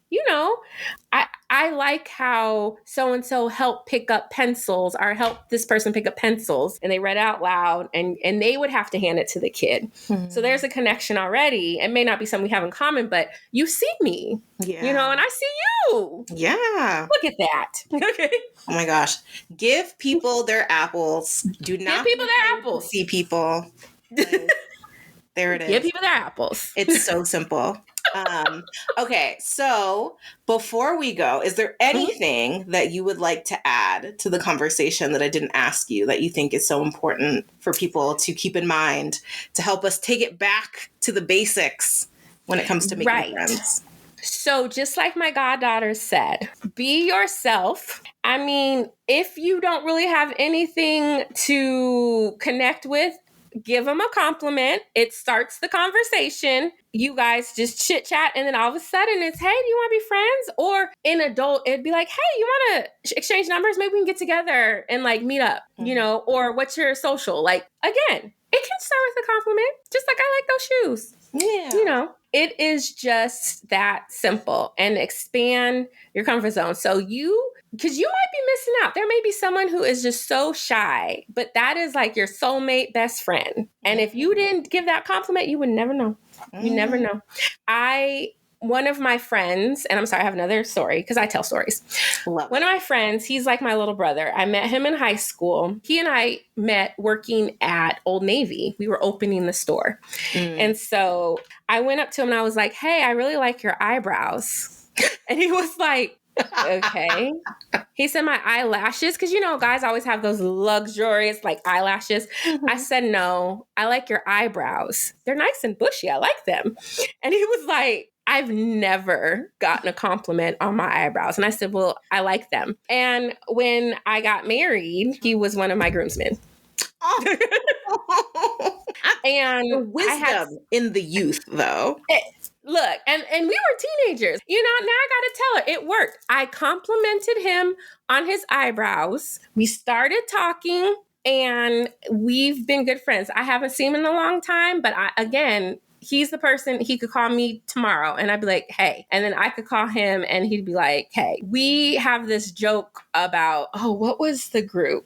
I I like how so-and-so helped pick up pencils or help this person pick up pencils, and they read out loud, and they would have to hand it to the kid. So there's a connection already. It may not be something we have in common, but you see me, and I see you. Yeah. Look at that. Okay. Oh my gosh. Give people their apples. Do not give people their apples. See people. Like, there it is. Give people their apples. It's so simple. Okay, so before we go, is there anything that you would like to add to the conversation that I didn't ask you that you think is so important for people to keep in mind to help us take it back to the basics when it comes to making friends? So just like my goddaughter said, be yourself. I mean, if you don't really have anything to connect with, give them a compliment. It starts the conversation. You guys just chit chat, and then all of a sudden it's, hey, do you want to be friends? Or in adult, it'd be like, hey, you want to exchange numbers? Maybe we can get together and like meet up, or what's your social? Like, again, it can start with a compliment, just like I like those shoes. Yeah. It is just that simple, and expand your comfort zone. So because you might be missing out. There may be someone who is just so shy, but that is like your soulmate best friend. And if you didn't give that compliment, you would never know. You never know. One of my friends, and I'm sorry, I have another story because I tell stories. One of my friends, he's like my little brother. I met him in high school. He and I met working at Old Navy. We were opening the store. And so I went up to him and I was like, hey, I really like your eyebrows. And he was like, okay. He said my eyelashes, because guys always have those luxurious like eyelashes. I said, no, I like your eyebrows. They're nice and bushy. I like them. And he was like, I've never gotten a compliment on my eyebrows. And I said, well, I like them. And when I got married, he was one of my groomsmen. And wisdom in the youth, though. Look, and we were teenagers. Now I got to tell her, it worked. I complimented him on his eyebrows. We started talking, and we've been good friends. I haven't seen him in a long time, but he's the person, he could call me tomorrow and I'd be like, hey. And then I could call him and he'd be like, hey. We have this joke about, what was the group?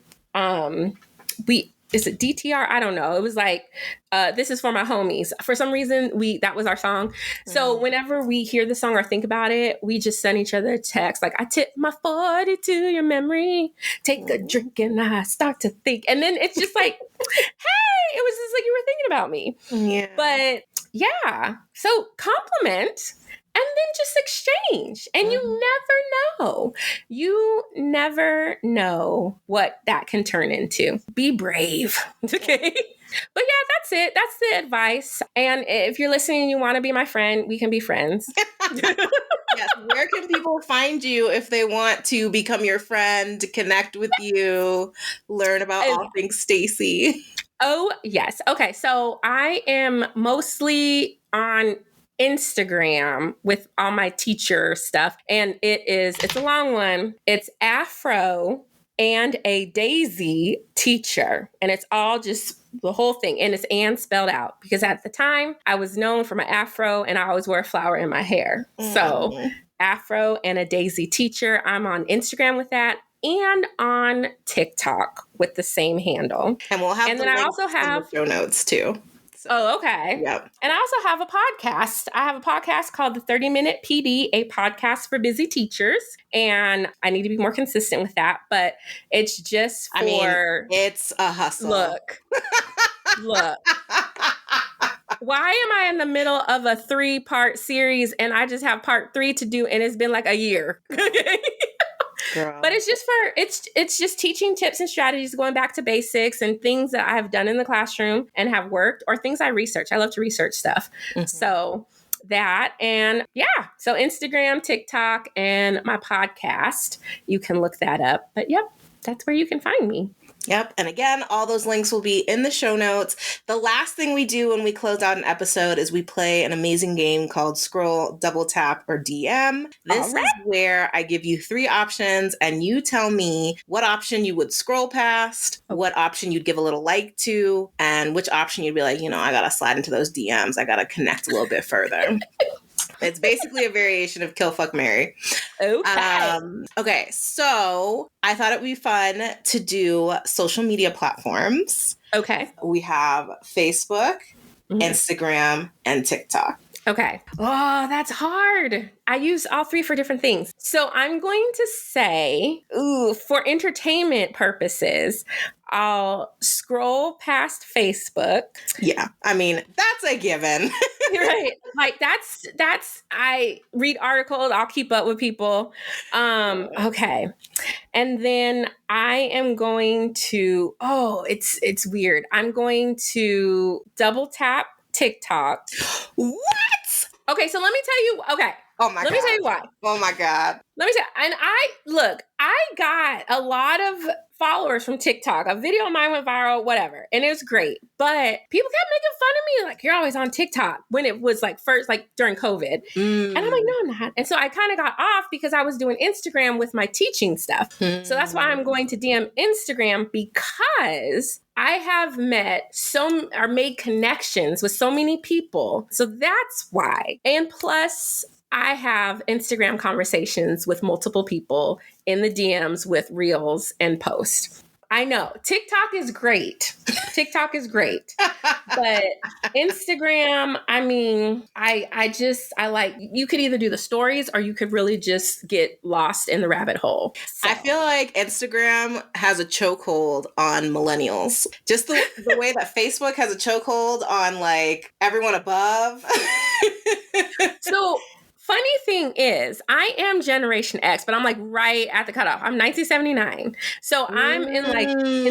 Is it DTR? I don't know. It was like, this is for my homies. For some reason, that was our song. So whenever we hear the song or think about it, we just send each other a text. Like, I tip my 40 to your memory. Take a drink and I start to think. And then it's just like, hey, it was just like you were thinking about me. Yeah. But yeah. So compliment. And then just exchange. And you never know. You never know what that can turn into. Be brave. Okay? But yeah, that's it. That's the advice. And if you're listening and you want to be my friend, we can be friends. Yes. Where can people find you if they want to become your friend, connect with you, learn about all things Staci? Oh, yes. Okay. So I am mostly on Instagram with all my teacher stuff. And it's a long one. It's Afro and a Daisy teacher. And it's all just the whole thing. And it's Ann spelled out because at the time I was known for my Afro and I always wear a flower in my hair. So Afro and a Daisy teacher. I'm on Instagram with that. And on TikTok with the same handle. And we'll have I also have in the show notes too. So, okay. Yep. And I also have a podcast. I have a podcast called The 30-Minute PD, a podcast for busy teachers. And I need to be more consistent with that. But it's just for... it's a hustle. Look. Why am I in the middle of a 3-part series and I just have part 3 to do and it's been like a year? Girl. But it's just teaching tips and strategies, going back to basics and things that I have done in the classroom and have worked, or things I research. I love to research stuff. So that, and so Instagram, TikTok, and my podcast, you can look that up. But yep, that's where you can find me. Yep. And again, all those links will be in the show notes. The last thing we do when we close out an episode is we play an amazing game called Scroll, Double Tap, or DM. This is where I give you 3 options and you tell me what option you would scroll past, what option you'd give a little like to, and which option you'd be like, I got to slide into those DMs. I got to connect a little bit further. It's basically a variation of Kill Fuck Marry. Okay. Okay, so I thought it would be fun to do social media platforms. Okay. We have Facebook, Mhm. Instagram, and TikTok. Okay. Oh, that's hard. I use all three for different things. So I'm going to say, for entertainment purposes, I'll scroll past Facebook. Yeah, I mean, that's a given. Right. Like that's I read articles, I'll keep up with people. Okay. And then I am going to it's weird. I'm going to double tap TikTok. What? Okay, so let me tell you. Okay, Oh my God. let me tell you why. Oh my God. Let me tell you. And I got a lot of followers from TikTok. A video of mine went viral, whatever, and it was great. But people kept making fun of me, like, you're always on TikTok, when it was like first, like during COVID. And I'm like, no, I'm not. And so I kind of got off because I was doing Instagram with my teaching stuff. So that's why I'm going to DM Instagram, because I have met or made connections with so many people. So that's why. And plus, I have Instagram conversations with multiple people in the DMs with reels and posts. I know TikTok is great. TikTok is great. But Instagram, I mean, I like, you could either do the stories or you could really just get lost in the rabbit hole. So. I feel like Instagram has a chokehold on millennials. Just the way that Facebook has a chokehold on like everyone above. So funny thing is, I am Generation X, but I'm like right at the cutoff. I'm 1979. So I'm in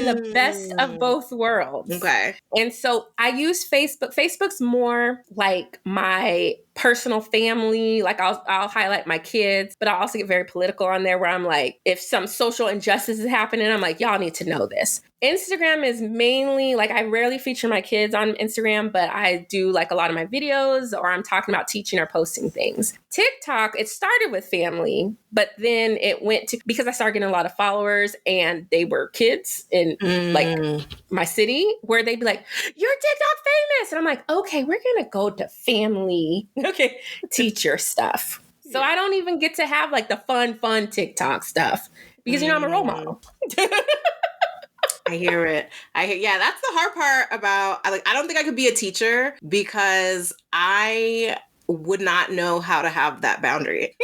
the best of both worlds. Okay. And so I use Facebook. Facebook's more like my personal family. Like I'll highlight my kids, but I also get very political on there, where I'm like, if some social injustice is happening, I'm like, y'all need to know this. Instagram is mainly like, I rarely feature my kids on Instagram, but I do like a lot of my videos, or I'm talking about teaching or posting things. TikTok, it started with family, but then it went to, because I started getting a lot of followers and they were kids in like my city, where they'd be like, you're TikTok famous. And I'm like, okay, we're going to go to family, okay, teacher stuff. So I don't even get to have like the fun TikTok stuff, because, you know, I'm a role model. I hear it. Yeah, that's the hard part about, I don't think I could be a teacher, because I would not know how to have that boundary.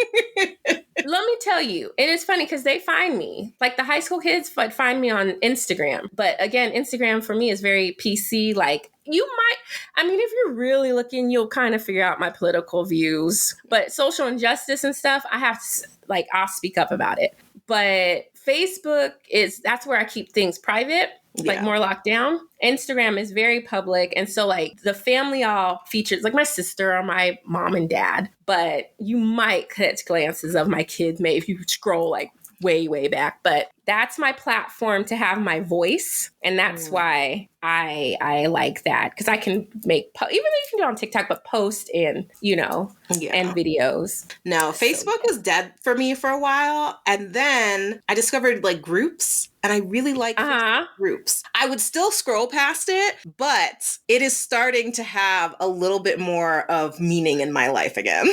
Let me tell you, it is funny because they find me, like the high school kids find me on Instagram. But again, Instagram for me is very PC. Like, you might, I mean, if you're really looking, you'll kind of figure out my political views. But social injustice and stuff, I have to, like, I'll speak up about it. But Facebook that's where I keep things private, like more locked down. Instagram is very public. And so like the family all features, like my sister or my mom and dad, but you might catch glances of my kids, maybe if you scroll like way back. But that's my platform to have my voice. And that's why I like that, because I can make, even though you can do it on TikTok, but post and, you know, and videos. No, Facebook was dead for me for a while. And then I discovered like groups, and I really like groups. I would still scroll past it, but it is starting to have a little bit more of meaning in my life again.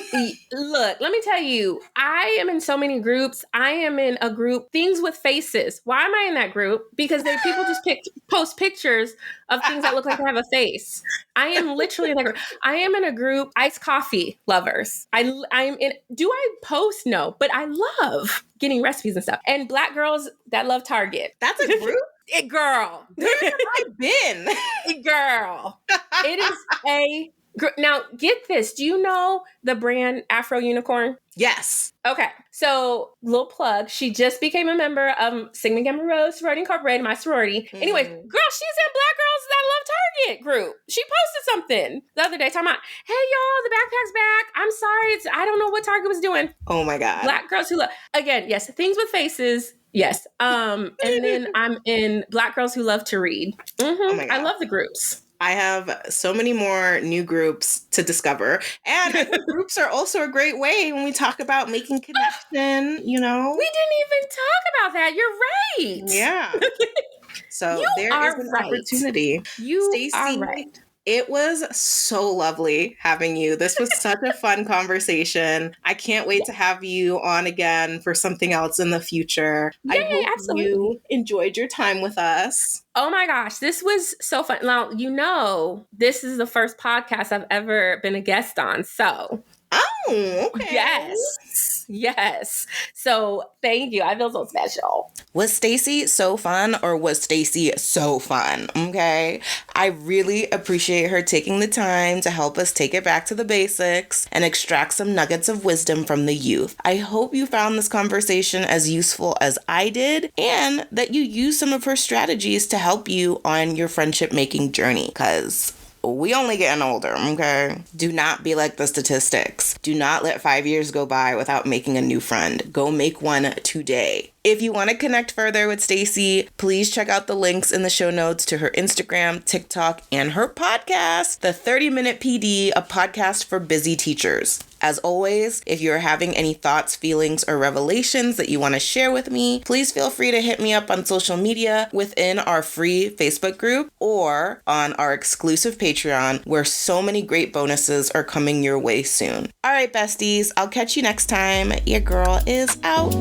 Look, let me tell you, I am in so many groups. I am in a group, Things with Faces. Why am I in that group? Because people just post pictures of things that look like they have a face. I am literally in that group. I am in a group, Iced Coffee Lovers. I'm in, do I post? No, but I love getting recipes and stuff. And Black girls that love Target. That's a group? Girl. Where have I been? Girl. It is a... Now, get this. Do you know the brand Afro Unicorn? Yes. Okay. So, little plug. She just became a member of Sigma Gamma Rho Sorority Incorporated, my sorority. Anyways, girl, she's in Black Girls That Love Target group. She posted something the other day talking about, hey, y'all, the backpack's back. I'm sorry. I don't know what Target was doing. Oh, my God. Black Girls Who Love... Again, yes, Things with Faces. Yes. And then I'm in Black Girls Who Love to Read. Oh my God. I love the groups. I have so many more new groups to discover. And I think groups are also a great way when we talk about making connection, you know? We didn't even talk about that. You're right. Yeah. So there is an opportunity. You Staci, are right. It was so lovely having you. This was such a fun conversation. I can't wait to have you on again for something else in the future. Yay, I hope absolutely. you enjoyed your time with us. Oh my gosh, this was so fun. Now, this is the first podcast I've ever been a guest on. So, oh, okay. Yes. So, thank you. I feel so special. Was Staci so fun or was Staci so fun? Okay. I really appreciate her taking the time to help us take it back to the basics and extract some nuggets of wisdom from the youth. I hope you found this conversation as useful as I did and that you use some of her strategies to help you on your friendship making journey, because we only getting older, okay? Do not be like the statistics. Do not let 5 years go by without making a new friend. Go make one today. If you want to connect further with Staci, please check out the links in the show notes to her Instagram, TikTok, and her podcast, The 30-Minute PD, a podcast for busy teachers. As always, if you're having any thoughts, feelings, or revelations that you want to share with me, please feel free to hit me up on social media within our free Facebook group or on our exclusive Patreon, where so many great bonuses are coming your way soon. All right, besties, I'll catch you next time. Your girl is out.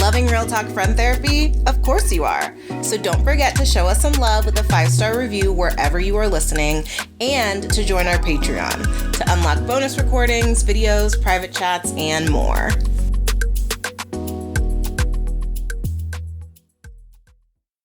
Loving Real Talk Friend Therapy? Of course you are. So don't forget to show us some love with a 5-star review wherever you are listening and to join our Patreon to unlock bonus recordings, videos, private chats, and more.